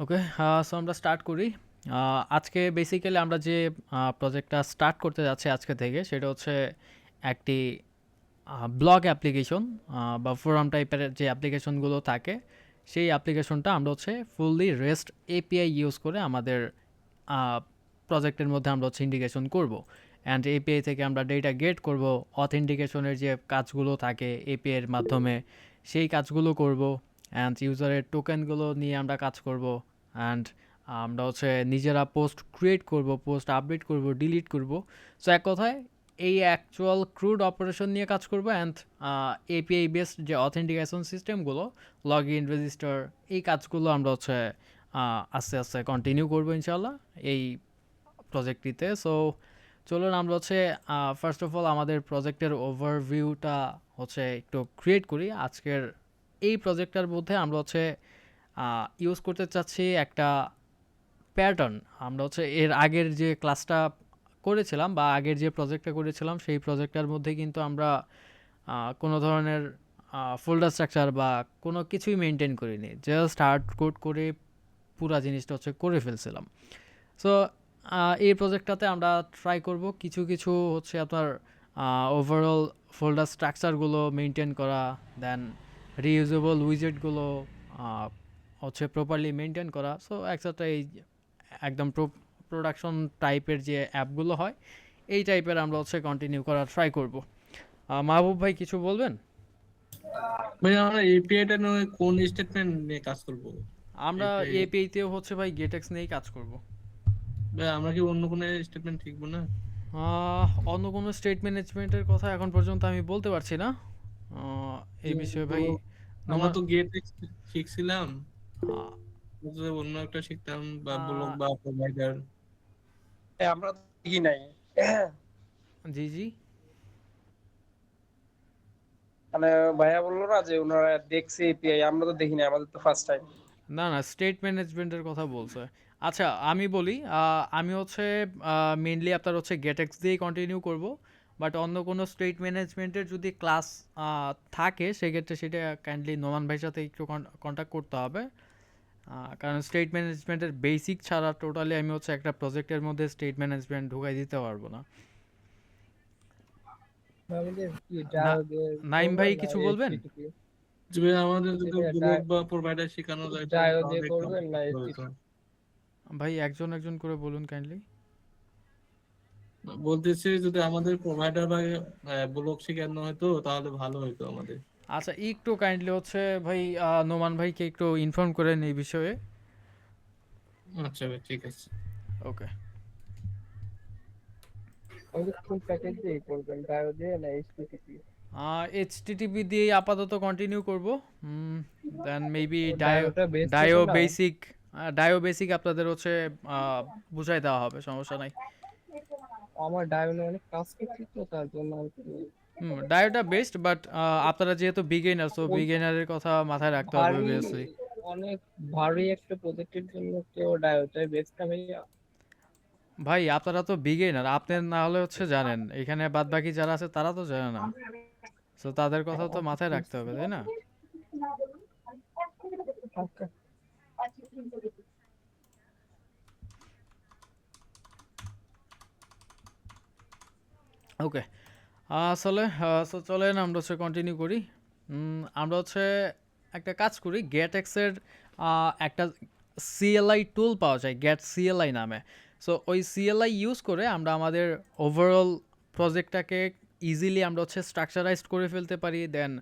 ওকে, so আমরা start করি। আজকে বেসিক্যালি আমরা যে প্রজেক্টটা স্টার্ট করতে যাচ্ছি আজকে থেকে, সেটা হচ্ছে একটি ব্লগ অ্যাপ্লিকেশন বা ফোরাম টাইপের যে অ্যাপ্লিকেশনগুলো থাকে, সেই অ্যাপ্লিকেশনটা আমরা হচ্ছে ফুললি রেস্ট এপিআই ইউজ করে আমাদের প্রজেক্টের মধ্যে আমরা হচ্ছে ইন্ডিকেশন করব। অ্যান্ড এপিআই থেকে আমরা ডেটা গেট করব, অথেন্টিকেশনের যে কাজগুলো থাকে এপিআইয়ের মাধ্যমে সেই কাজগুলো করব। অ্যান্ড ইউজারের টোকেনগুলো নিয়ে আমরা কাজ করব। অ্যান্ড আমরা হচ্ছে নিজেরা পোস্ট ক্রিয়েট করব, পোস্ট আপডেট করব, ডিলিট করব। সো এক কথায় এই অ্যাকচুয়াল ক্রুড অপারেশন নিয়ে কাজ করব। অ্যান্ড এপিআই বেসড যে অথেন্টিকেশন সিস্টেমগুলো, লগ ইন, রেজিস্টার, এই কাজগুলো আমরা হচ্ছে আস্তে আস্তে কন্টিনিউ করবো ইনশাল্লাহ এই প্রজেক্টটিতে। সো চলুন আমরা হচ্ছে ফার্স্ট অফ অল আমাদের প্রজেক্টের ওভারভিউটা হচ্ছে একটু ক্রিয়েট করি। আজকের এই প্রজেক্টটার মধ্যে আমরা হচ্ছে ইউজ করতে চাচ্ছি একটা প্যাটার্ন। আমরা হচ্ছে এর আগের যে ক্লাসটা করেছিলাম বা আগের যে প্রজেক্টটা করেছিলাম, সেই প্রজেক্টটার মধ্যে কিন্তু আমরা কোনো ধরনের ফোল্ডার স্ট্রাকচার বা কোনো কিছুই মেনটেন করিনি, জাস্ট হার্ড কোড করে পুরা জিনিসটা হচ্ছে করে ফেলছিলাম। সো এই প্রজেক্টটাতে আমরা ট্রাই করব কিছু কিছু হচ্ছে আপনার ওভারঅল ফোল্ডার স্ট্রাকচারগুলো মেনটেন করা, দেন রিইউজেবল উইজেটগুলো হচ্ছে প্রপারলি মেনটেন করা। সো একটা এই একদম প্রোডাকশন টাইপের যে অ্যাপগুলো হয়, এই টাইপের আমরা হচ্ছে কন্টিনিউ করার ট্রাই করব। মাহবুব ভাই কিছু বলবেন? ভাই আমরা এপিআইটা নিয়ে কোন স্টেটমেন্ট নিয়ে কাজ করব? আমরা এপিআই এপিআইতেও হচ্ছে ভাই গেটেক্স নিয়েই কাজ করব। ভাই আমরা কি অন্য কোনো স্টেটমেন্ট শিখবো না? অন্য কোনো স্টেট ম্যানেজমেন্টের কথা এখন পর্যন্ত আমি বলতে পারছি না। এই বিষয়ে ভাই আমরা নোমান। তো গেট শিখছিলাম, আহ, যদি অন্য একটা শিখতাম বা ব্লক আহ, বা প্রোভাইডার। আমরা তো দেখি নাই। জি জি। মানে ভাইয়া বললো না যে ওনারা দেখছে এপিআই, আমরা তো দেখি নাই, আমাদের তো ফার্স্ট টাইম। না না, স্টেট ম্যানেজমেন্টের কথা বলছে। আচ্ছা আমি বলি, আমি হচ্ছে মেনলি আপনার হচ্ছে গেটেক্স দিয়েই কন্টিনিউ করব। বাট অন্য কোনো স্টেট ম্যানেজমেন্টের যদি ক্লাস থাকে, সেক্ষেত্রে সেটা কাইন্ডলি নোমান ভাইয়ের সাথে একটু কন্ট্যাক্ট করতে হবে। কারণ স্টেট ম্যানেজমেন্টের বেসিক ছাড়া টোটালি আমি হচ্ছে একটা প্রজেক্টের মধ্যে স্টেট ম্যানেজমেন্ট ঢুকাই দিতে পারবো না। আমাদের কি না, ডায়োগের নাইম ভাই করবেন না কিছু বলবেন? এইচটিটিপি? যে আমাদের যদি ব্লক বা প্রোভাইডার শেখানো যাইতো ডায়ো দিয়ে তাহলে একটু করবেন না ভালো হতো। এইচটিটিপি? ভাই একজন একজন করে বলুন কাইন্ডলি। বলতেছি যদি আমাদের প্রোভাইডার বা ব্লক শেখানো হতো তাহলে ভালো হতো আমাদের। আচ্ছা একটু কাইন্ডলি হচ্ছে ভাই নোমান ভাইকে একটু ইনফর্ম করেন এই বিষয়ে। আচ্ছা ভাই ঠিক আছে। ওকে। আমাদের কোন প্যাকেজ দিয়ে করবেন, ডায়ো দিয়ে না এইচটিটিপি? এইচটিটিপি দিয়েই আপাতত কন্টিনিউ করব। দেন মেবি ও ডায়োটা বেস্ট ডায়ো হতো না? বেসিক, ডায়ো বেসিক আপনাদের হচ্ছে বুঝাই দেওয়া হবে, সমস্যা নাই। আমার ডায়ো নিয়ে অনেক কাজ করছি তো, তার জন্য আর কি। ডায়োটা বেস্ট, বাট আপনারা যেহেতু বিগিনার, সো ওই বিগিনারের কথা মাথায় রাখতে হবে ভারী, অবভিয়াসলি। অনেক ভারী একটা প্রজেক্টের জন্য তো ডায়োটাই বেস্ট না ভাইয়া? ভাই আপনারা তো বিগিনার, আপনি না হলে হচ্ছে জানেন, এখানে বাদ বাকি যারা আছে তারা তো জানে না। সো তাদের কথা তো মাথায় রাখতে হবে, তাই না? আচ্ছা, ওকে, আসলে সো চলেন আমরা হচ্ছে কন্টিনিউ করি। আমরা হচ্ছে একটা কাজ করি, গেট এক্সের একটা সিএলআই টুল পাওয়া যায় গেট সিএলআই নামে। সো ওই সিএলআই ইউজ করে আমরা আমাদের ওভারঅল প্রজেক্টটাকে ইজিলি আমরা হচ্ছে স্ট্রাকচারাইজড করে ফেলতে পারি। দেন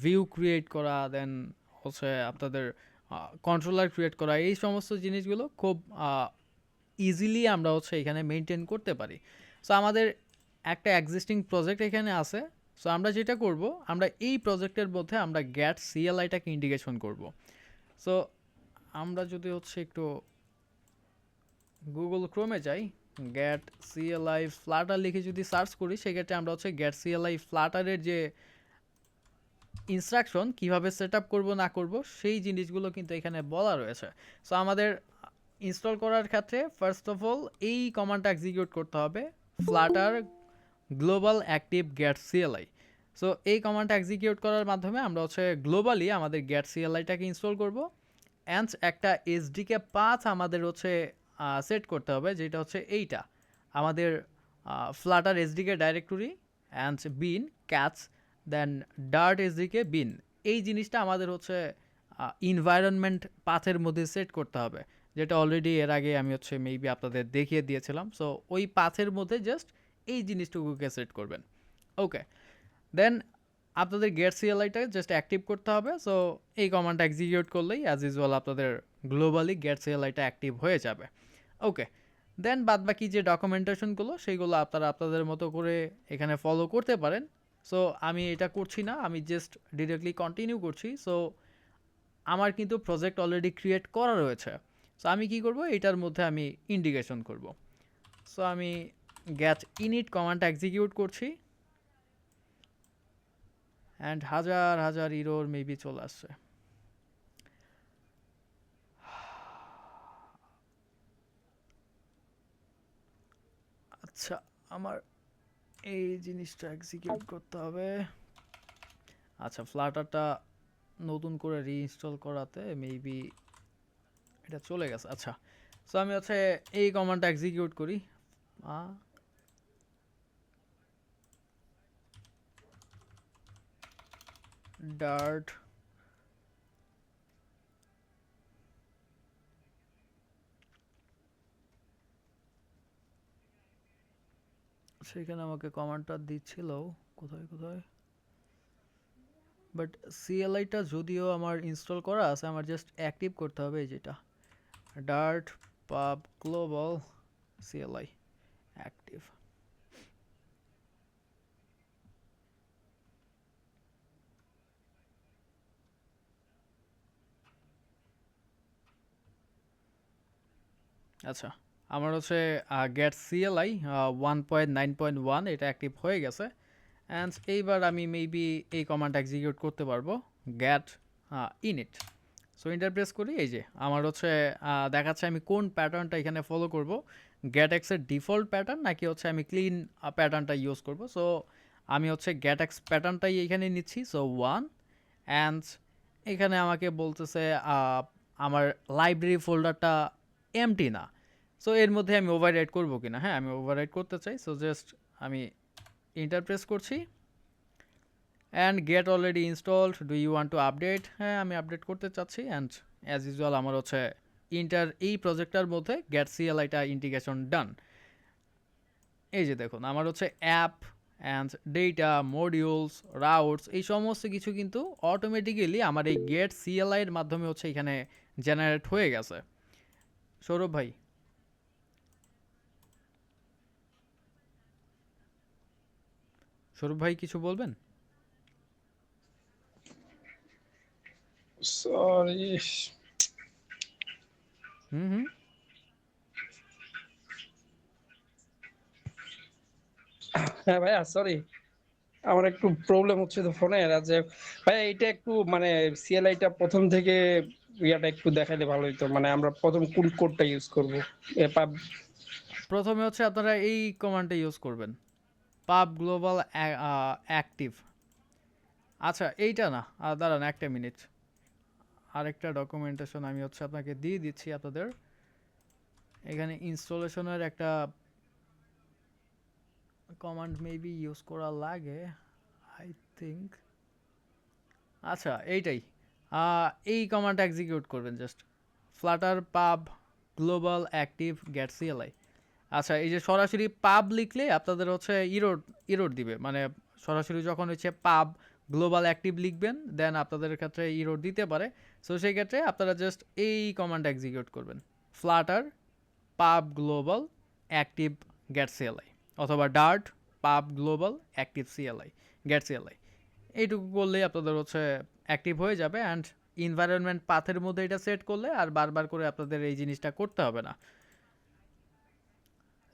ভিউ ক্রিয়েট করা, দেন হচ্ছে আপনাদের কন্ট্রোলার ক্রিয়েট করা, এই সমস্ত জিনিসগুলো খুব ইজিলি আমরা হচ্ছে এখানে মেনটেন করতে পারি। সো আমাদের একটা এক্সিস্টিং প্রজেক্ট এখানে আছে। সো আমরা যেটা করব, আমরা এই প্রজেক্টের মধ্যে আমরা গ্যাট সিএলআইটাকে ইন্ডিকেশন করব। সো আমরা যদি হচ্ছে একটু গুগল ক্রোমে যাই, গ্যাট সিএলআই ফ্লাটার লিখে যদি সার্চ করি, সেক্ষেত্রে আমরা হচ্ছে গ্যাট সিএলআই ফ্লাটারের যে ইনস্ট্রাকশন কীভাবে সেট আপ করবো না করব, সেই জিনিসগুলো কিন্তু এখানে বলা রয়েছে। সো আমাদের ইনস্টল করার ক্ষেত্রে ফার্স্ট অফ অল এই কমান্ডটা এক্সিকিউট করতে হবে, Flutter global active get CLI. So এই কমান্ডটা এক্সিকিউট করার মাধ্যমে আমরা হচ্ছে গ্লোবালি আমাদের গ্যাট সিএলআইটাকে ইনস্টল করব। অ্যান্ড একটা এসডিকে পাথ আমাদের হচ্ছে সেট করতে হবে, যেটা হচ্ছে এইটা আমাদের Flutter SDK directory and bin cats then Dart SDK bin. এই জিনিসটা আমাদের হচ্ছে ইনভায়রনমেন্ট পাথের মধ্যে সেট করতে হবে, যেটা অলরেডি এর আগে আমি হচ্ছে মেবি আপনাদের দেখিয়ে দিয়েছিলাম। সো ওই পাথের মধ্যে জাস্ট এই জিনিসটুকুকে সেট করবেন। ওকে, দেন আপনাদের গেট সিএলআইটা জাস্ট অ্যাক্টিভ করতে হবে। সো এই কমান্ডটা এক্সিকিউট করলেই অ্যাজ ইউজুয়াল আপনাদের গ্লোবালি গেট সিএলআইটা অ্যাক্টিভ হয়ে যাবে। ওকে, দেন বাদবাকি যে ডকুমেন্টেশনগুলো সেইগুলো আপনারা আপনাদের মতো করে এখানে ফলো করতে পারেন। সো আমি এটা করছি না, আমি জাস্ট ডিরেক্টলি কন্টিনিউ করছি। সো আমার কিন্তু প্রজেক্ট অলরেডি ক্রিয়েট করা রয়েছে। সো আমি কি করব, এটার মধ্যে আমি ইন্ডিকেশন করব। সো আমি গ্যাট ইনিট কমান্ডটা এক্সিকিউট করছি অ্যান্ড হাজার হাজার ইরোর মেবি চলে আসছে। আচ্ছা, আমার এই জিনিসটা এক্সিকিউট করতে হবে। আচ্ছা, ফ্লাটারটা নতুন করে রিইনস্টল করাতে মেবি এটা চলে গেছে। আচ্ছা, সো আমি হচ্ছে এই কমান্ডটা এক্সিকিউট করি। ডার্ট সেখানে আমাকে কমান্ডটা দিচ্ছিল কোথায় কোথায়, বাট সিএলআইটা যদিও আমার ইনস্টল করা আছে, আমার জাস্ট অ্যাক্টিভ করতে হবে। এই যেটা dirt pub global CLI active. আচ্ছা, আমার হচ্ছে গেট সিএলআই 1.9.1 এটা অ্যাক্টিভ হয়ে গেছে। অ্যান্ড এইবার আমি মেবি এই কমান্ড এক্সিকিউট করতে পারবো, গ্যাট ইনিট। সো ইন্টার প্রেস করি, এই যে আমার হচ্ছে দেখাচ্ছে আমি কোন প্যাটার্নটা এখানে ফলো করব, গ্যাট এক্সের ডিফল্ট প্যাটার্ন নাকি হচ্ছে আমি ক্লিন প্যাটার্নটা ইউজ করব। সো আমি হচ্ছে গ্যাট এক্স প্যাটার্নটাই এখানে নিচ্ছি। সো 1 অ্যান্ড এখানে আমাকে বলতেছে আমার লাইব্রেরি ফোল্ডারটা এমটি না। সো এর মধ্যে আমি ওভাররাইট করব কিনা, হ্যাঁ আমি ওভাররাইট করতে চাই। সো জাস্ট আমি ইন্টার প্রেস করছি and get already installed, do you want to update, হ্যাঁ আমি আপডেট করতে চাচ্ছি। অ্যান্ড অ্যাজ ইউজুয়াল আমার হচ্ছে এই প্রজেক্টটার মধ্যে গেট সিএলআইটা ইন্টিগ্রেশন ডান। এই যে দেখুন আমার হচ্ছে app and data modules routes এই সমস্ত কিছু কিন্তু অটোমেটিক্যালি আমার এই গেট সিএলআই এর মাধ্যমে হচ্ছে এখানে জেনারেট হয়ে গেছে। সৌরভ ভাই, সৌরভ ভাই কিছু বলবেন? সরি। হুম হুম হ্যাঁ ভাইয়া, সরি, আমার একটু প্রবলেম হচ্ছে তো ফোনের। যে ভাইয়া এটা একটু মানে সিএলআইটা প্রথম থেকে ইয়াটা একটু দেখাইলে ভালো হতো, মানে আমরা প্রথম কোন কোডটা ইউজ করবো। প্রথমে হচ্ছে আপনারা এই কমান্ডটা ইউজ করবেন, পাব গ্লোবাল অ্যাক্টিভ। আচ্ছা এইটা না, দাঁড়ান একটা মিনিট, আরেকটা ডকুমেন্টেশন আমি হচ্ছে আপনাকে দিয়ে দিচ্ছি। আপনাদের এখানে ইনস্টলেশনের একটা কমান্ড মেবি ইউজ করা লাগে আই থিঙ্ক। আচ্ছা এইটাই, এই কমান্ড এক্সিকিউট করবেন just Flutter pub global active get CLI. আচ্ছা, এই যে সরাসরি পাব লিখলে আপনাদের হচ্ছে ইরোড দিবে, মানে সরাসরি যখন হচ্ছে পাব গ্লোবাল অ্যাক্টিভ লিখবেন দেন আপনাদের ক্ষেত্রে ইরোড দিতে পারে। সো সেই ক্ষেত্রে আপনারা জাস্ট এই কমান্ড এক্সিকিউট করবেন, flutter pub global active get CLI অথবা dart pub global active CLI get CLI. এইটুকু করলেই আপনাদের হচ্ছে অ্যাক্টিভ হয়ে যাবে। অ্যান্ড ইনভায়রনমেন্ট পাথের মধ্যে এটা সেট করলে আর বারবার করে আপনাদের এই জিনিসটা করতে হবে না।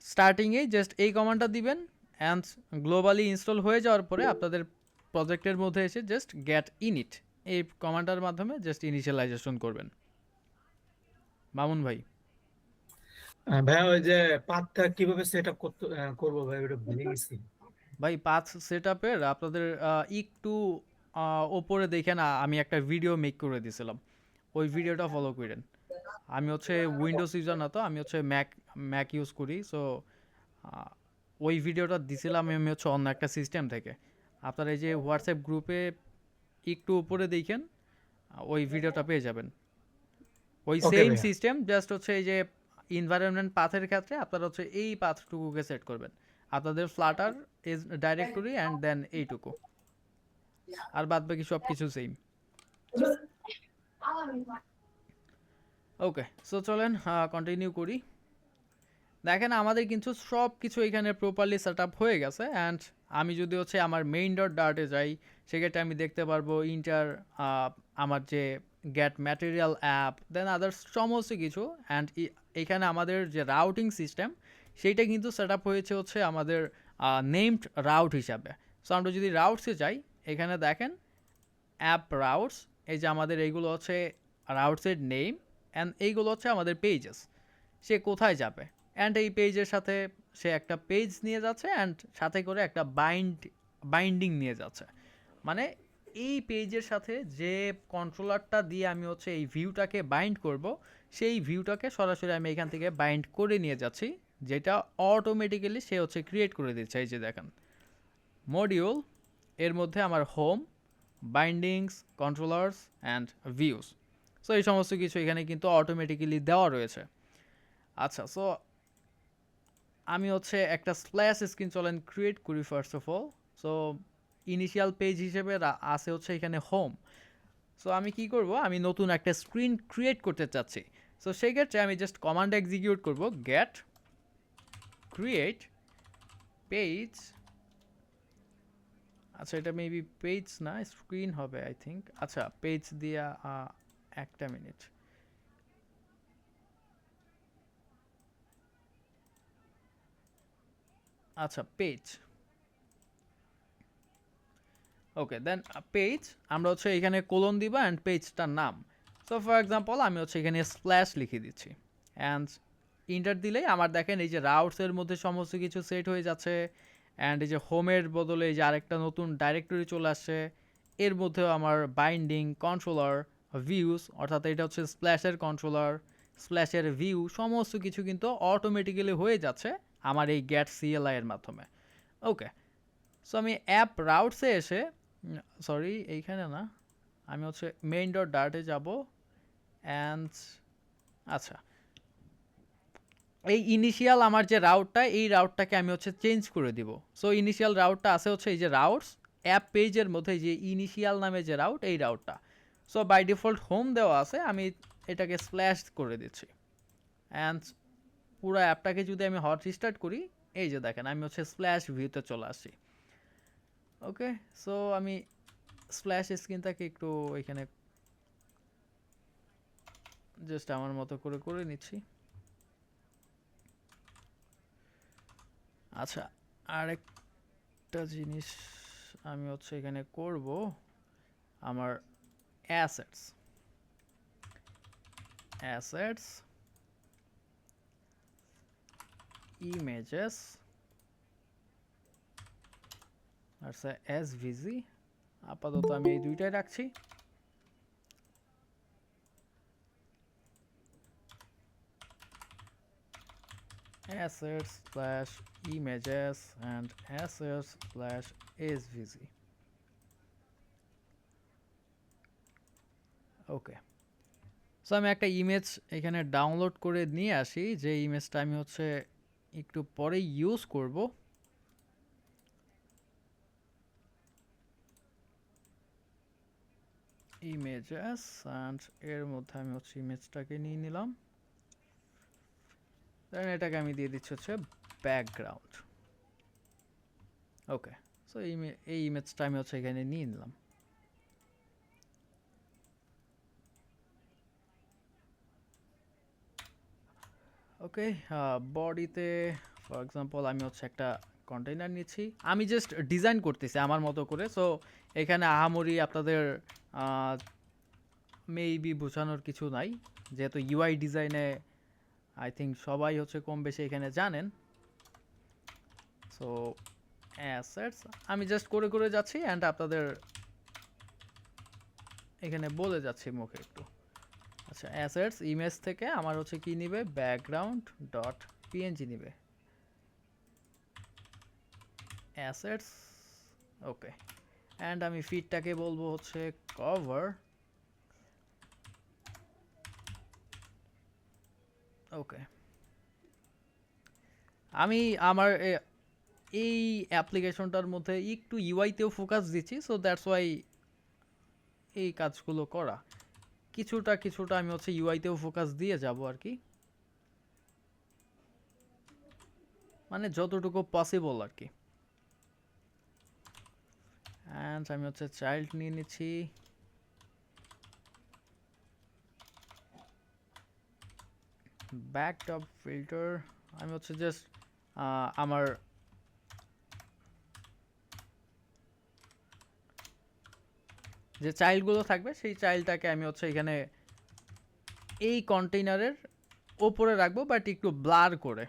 স্টার্টিংয়ে জাস্ট এই কমান্ডটা দিবেন অ্যান্ড গ্লোবালি ইনস্টল হয়ে যাওয়ার পরে আপনাদের প্রজেক্টের মধ্যে এসে জাস্ট গেট ইনিট এই কমান্ডটার মাধ্যমে জাস্ট ইনিশিয়ালাইজেশন করবেন। মামুন ভাই, ভাইয়া ওই যে পাথটা কিভাবে সেট আপ করবো ভাই, ওটা ভুলে গেছি। ভাই পাথ সেট আপের আপনাদের একটু ওপরে দেখেন আমি একটা ভিডিও মেক করে দিয়েছিলাম, ওই ভিডিওটা ফলো করেন। আমি হচ্ছে উইন্ডোজ ইউজার না, তো আমি হচ্ছে ম্যাক ইউজ করি। সো ওই ভিডিওটা দিছিলাম আমি হচ্ছে অন্য একটা সিস্টেম থেকে। আপনারা এই যে হোয়াটসঅ্যাপ গ্রুপে একটু উপরে দেখেন, ওই ভিডিওটা পেয়ে যাবেন। ওই ওকে সেম ভাইয়া। সিস্টেম, জাস্ট হচ্ছে এই যে এনভায়রনমেন্ট পাথের ক্ষেত্রে আপনারা হচ্ছে এই পাথটুকুকে সেট করবেন, আপনাদের flutter is directory and then এইটুকু, আর বাদ বাকি সব কিছু সেম। ওকে, সো চলেন কন্টিনিউ করি। দেখেন আমাদের কিন্তু সব কিছু এখানে প্রপারলি সেট আপ হয়ে গেছে। অ্যান্ড আমি যদি হচ্ছে আমার মেইন ডট ডার্টে যাই, সেক্ষেত্রে আমি দেখতে পারবো ইন্টার, আমার যে গেট ম্যাটেরিয়াল অ্যাপ, দেন আদার্স সমস্ত কিছু। অ্যান্ড এখানে আমাদের যে রাউটিং সিস্টেম, সেইটা কিন্তু সেট আপ হয়েছে হচ্ছে আমাদের নেমড রাউট হিসাবে। সো আমরা যদি রাউটসে যাই, এখানে দেখেন অ্যাপ রাউটস, এই যে আমাদের এইগুলো হচ্ছে রাউটসের নেম, অ্যান্ড এইগুলো হচ্ছে আমাদের পেজেস, সে কোথায় যাবে। অ্যান্ড এই পেজের সাথে সে একটা পেজ নিয়ে যাচ্ছে, অ্যান্ড সাথে করে একটা বাইন্ডিং নিয়ে যাচ্ছে। মানে এই পেজের সাথে যে কন্ট্রোলারটা দিয়ে আমি হচ্ছে এই ভিউটাকে বাইন্ড করব, সেই ভিউটাকে সরাসরি আমি এখান থেকে বাইন্ড করে নিয়ে যাচ্ছি, যেটা অটোমেটিক্যালি সে হচ্ছে ক্রিয়েট করে দিচ্ছে। এই যে দেখেন মডিউল, এর মধ্যে আমার home, bindings, controllers and views. So এই সমস্ত কিছু এখানে কিন্তু অটোমেটিক্যালি দেওয়া রয়েছে। আচ্ছা, সো আমি হচ্ছে একটা স্প্ল্যাশ স্ক্রিন চলেন ক্রিয়েট করি first of all. So initial page হিসেবে আছে হচ্ছে এখানে হোম। সো আমি কি করব, আমি নতুন একটা স্ক্রিন ক্রিয়েট করতে চাচ্ছি। সো সেই ক্ষেত্রে আমি জাস্ট কমান্ড এক্সিকিউট করব, গেট ক্রিয়েট পেজ। আচ্ছা, এটা মেবি পেজ না, স্ক্রিন হবে আই থিঙ্ক। আচ্ছা, পেজ দিয়া একটা মিনিট। আচ্ছা, পেজ। ওকে, দেন পেজ আমরা হচ্ছে এখানে কোলন দিব অ্যান্ড পেজটার নাম। সো ফর এক্সাম্পল আমি হচ্ছে এখানে স্প্ল্যাশ লিখে দিচ্ছি, অ্যান্ড ইন্টার দিলেই আমার দেখেন এই যে রাউটসের মধ্যে সমস্ত কিছু সেট হয়ে যাচ্ছে। অ্যান্ড এই যে হোমের বদলে এই যে আরেকটা নতুন ডাইরেক্টরি চলে আসছে, এর মধ্যেও আমার বাইন্ডিং, কন্ট্রোলার, ভিউস, অর্থাৎ এটা হচ্ছে স্প্ল্যাশের কন্ট্রোলার, স্প্ল্যাশের ভিউ, সমস্ত কিছু কিন্তু অটোমেটিক্যালি হয়ে যাচ্ছে আমার এই গেট সিএলআই এর মাধ্যমে। ওকে, সো আমি অ্যাপ রাউটসে এসে, সরি এইখানে না, আমি হচ্ছে মেইন ডট ডার্টে যাব। অ্যান্ড আচ্ছা, এই ইনিশিয়াল আমার যে রাউটটা, এই রাউটটাকে আমি হচ্ছে চেঞ্জ করে দিব। সো ইনিশিয়াল রাউটটা আছে হচ্ছে এই যে রাউটস অ্যাপ পেজের মধ্যে যে ইনিশিয়াল নামে যে রাউট, এই রাউটটা। সো বাই ডিফল্ট হোম দেওয়া আছে, আমি এটাকে স্প্ল্যাশ করে দিচ্ছি। অ্যান্ড পুরো অ্যাপটাকে যদি আমি হট রিস্টার্ট করি, এই যে দেখেন আমি হচ্ছে স্প্ল্যাশ ভিউতে চলে আসছি। ওকে, সো আমি স্প্ল্যাশ স্ক্রিনটাকে একটু এখানে জাস্ট আমার মতো করে করে নিচ্ছি। আচ্ছা, আরেকটা জিনিস আমি হচ্ছে এখানে করব, আমার অ্যাসেটস ইমেজেস আচ্ছা এসভিজি, আপাতত আমি এই দুইটাই রাখছি। assets slash images and assets slash svg. Okay, so আমি একটা ইমেজ এখানে ডাউনলোড করে নিয়ে আসি, যে ইমেজটা আমি হচ্ছে একটু পরে ইউজ করব। ইমেজেস অ্যান্ড এর মধ্যে আমি হচ্ছে ইমেজটাকে নিয়ে নিলাম, দেন এটাকে আমি দিয়ে দিচ্ছি হচ্ছে ব্যাকগ্রাউন্ড। ওকে, সো এই ইমেজটা আমি হচ্ছে এখানে নিয়ে নিলাম। ওকে, বডিতে ফর এক্সাম্পল আমি হচ্ছে একটা কন্টেইনার নিচ্ছি, আমি জাস্ট ডিজাইন করতেছি আমার মতো করে। সো এখানে আহামরি আপনাদের মেবি বোঝানোর কিছু নাই, যেহেতু ইউআই ডিজাইনে আই থিঙ্ক সবাই হচ্ছে কম বেশি এখানে জানেন। সো অ্যাসেটস আমি জাস্ট করে করে যাচ্ছি, অ্যান্ড আপনাদের এখানে বলে যাচ্ছি মুখে একটু। আচ্ছা অ্যাসেটস ইমেজ থেকে আমার হচ্ছে কি নিবে ব্যাকগ্রাউন্ড ডট পিএনজি নিবে অ্যাসেটস ওকে অ্যান্ড আমি ফিডটাকে বলবো হচ্ছে কভার ওকে আমি আমার এই অ্যাপ্লিকেশনটার মধ্যে একটু ইউআইতেও ফোকাস দিচ্ছি সো দ্যাটস ওয়াই এই কাজগুলো করা কিছুটা কিছুটা আমি হচ্ছে ইউআইতেও ফোকাস দিয়ে যাব আর কি মানে যতটুকু পসিবল আর কি অ্যান্ড আমি হচ্ছে চাইল্ড নিয়ে নিচ্ছি ব্যাকটপ ফিল্টার আমি হচ্ছে জাস্ট আমার যে চাইল্ডগুলো থাকবে সেই চাইল্ডটাকে আমি হচ্ছে এখানে এই কন্টেইনারের ওপরে রাখবো বাট একটু ব্লার করে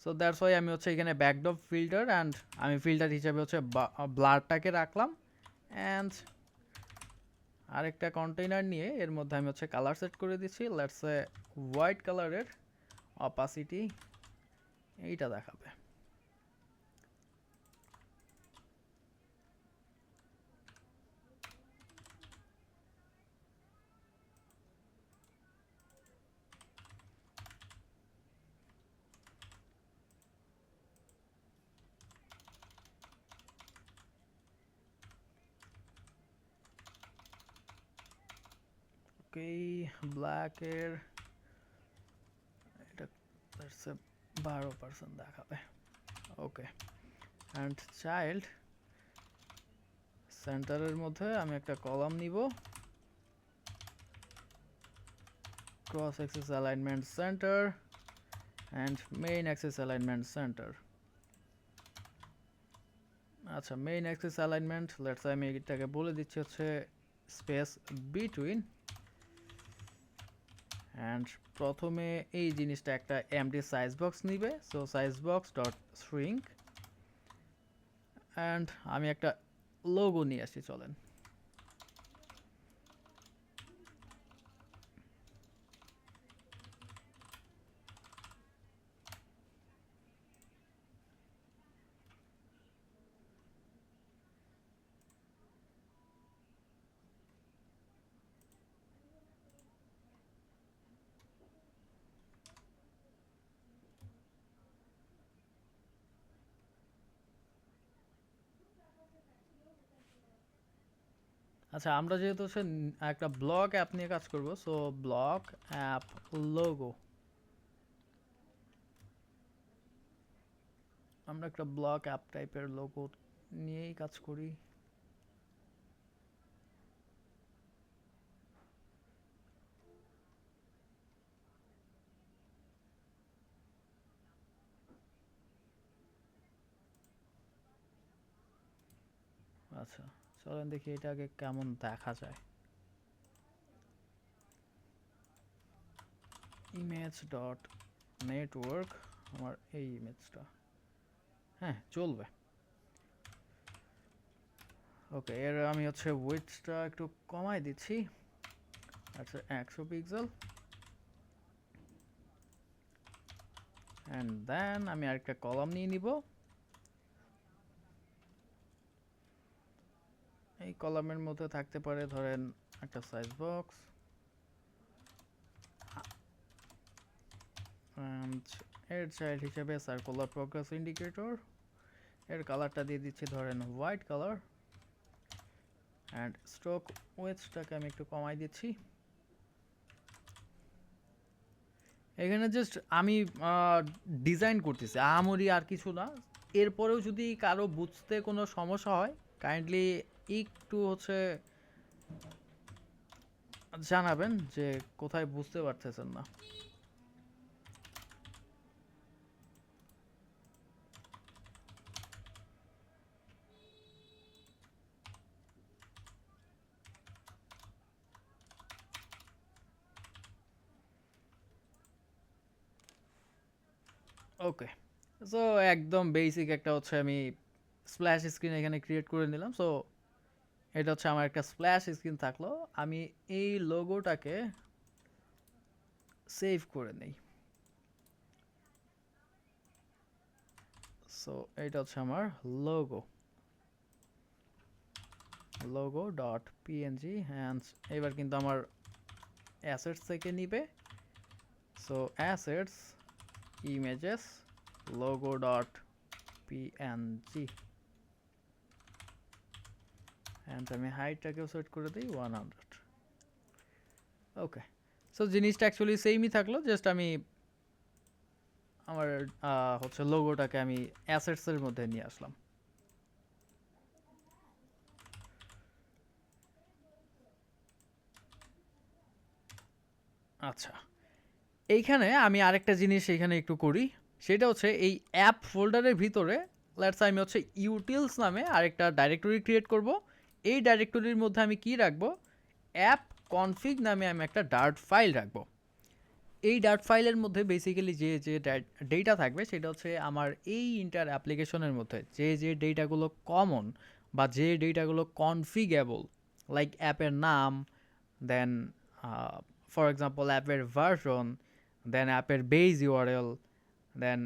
সো দ্যাটস ওয়াই আমি হচ্ছে এখানে ব্যাকড্রপ ফিল্টার অ্যান্ড আমি ফিল্টার হিসাবে হচ্ছে ব্লারটাকে রাখলাম অ্যান্ড আরেকটা কন্টেইনার নিয়ে এর মধ্যে আমি হচ্ছে কালার সেট করে দিচ্ছি লেটস এ হোয়াইট কালারের অপাসিটি এইটা দেখাবে ওকে ব্ল্যাকের এটা 12% দেখাবে ওকে অ্যান্ড চাইল্ড সেন্টারের মধ্যে আমি একটা কলাম নিব cross Axis alignment centre and main Axis alignment centre আচ্ছা মেইন অ্যাক্সিস অ্যালাইনমেন্ট লেটস আমি এটাকে বলে দিচ্ছি হচ্ছে স্পেস বিটুইন অ্যান্ড প্রথমে এই জিনিসটা একটা এমটি সাইজ বক্স নিবে so size box dot shrink and আমি একটা লোগো নিয়ে আসি চলেন আচ্ছা আমরা যেহেতু হচ্ছে একটা ব্লগ অ্যাপ নিয়ে কাজ করব সো ব্লগ অ্যাপ লোগো আমরা একটা ব্লগ অ্যাপ টাইপের লোগো নিয়েই কাজ করি আচ্ছা চলেন দেখি এটা আগে কেমন দেখা যায় ইমেজ ডট নেটওয়ার্ক আমার এই ইমেজটা হ্যাঁ চলবে ওকে এর আমি হচ্ছে উইডথটা একটু কমাই দিচ্ছি আচ্ছা 100 পিক্সেল অ্যান্ড দেন আমি আরেকটা কলাম নিয়ে নিব এই কলামের মধ্যে থাকতে পারে ধরেন একটা সাইজ বক্স এর চাইল্ড হিসেবে সার্কুলার প্রোগ্রেস ইন্ডিকেটর এর কালারটা দিয়ে দিচ্ছি ধরেন হোয়াইট কালার অ্যান্ড স্ট্রোক উইডথটাকে আমি একটু কমাই দিচ্ছি এখানে জাস্ট আমি ডিজাইন করতেছি আহামরি আর কিছু না এরপরেও যদি কারো বুঝতে কোনো সমস্যা হয় কাইন্ডলি একটু হচ্ছে জানাবেন যে কোথায় বুঝতে পারতেছেন না ওকে সো একদম বেসিক একটা হচ্ছে আমি স্প্ল্যাশ স্ক্রিন এখানে ক্রিয়েট করে নিলাম সো এটা হচ্ছে আমার একটা স্প্ল্যাশ স্ক্রিন থাকলো আমি এই লোগোটাকে সেভ করে নেই। সো এটা হচ্ছে আমার লোগো ডট পিএনজি হ্যান্ড এবার কিন্তু আমার অ্যাসেটস থেকে নিবে। So assets images logo dot PNG and আমি হাইটটাকেও সেট করে দিই 100। ওকে, সো জিনিসটা অ্যাকচুয়ালি সেমই থাকলো, জাস্ট আমি আমার হচ্ছে লোগোটাকে আমি অ্যাসেটসের মধ্যে নিয়ে আসলাম। আচ্ছা, এইখানে আমি আরেকটা জিনিস এখানে একটু করি, সেটা হচ্ছে এই অ্যাপ ফোল্ডারের ভিতরে লেটস আমি হচ্ছে ইউটিলস নামে আরেকটা ডাইরেক্টরি ক্রিয়েট করব। এই ডাইরেক্টরির মধ্যে আমি কি রাখবো, অ্যাপ কনফিগ নামে আমি একটা ডার্ট ফাইল রাখবো। এই ডার্ট ফাইলের মধ্যে বেসিক্যালি যে যে ডেটা থাকবে সেটা হচ্ছে আমার এই ইন্টার অ্যাপ্লিকেশনের মধ্যে যে যে ডেটাগুলো কমন বা যে ডেটাগুলো কনফিগেবল, লাইক অ্যাপের নাম, দেন ফর এক্সাম্পল অ্যাপের ভার্সন, দেন অ্যাপের বেস ইউআরএল, দেন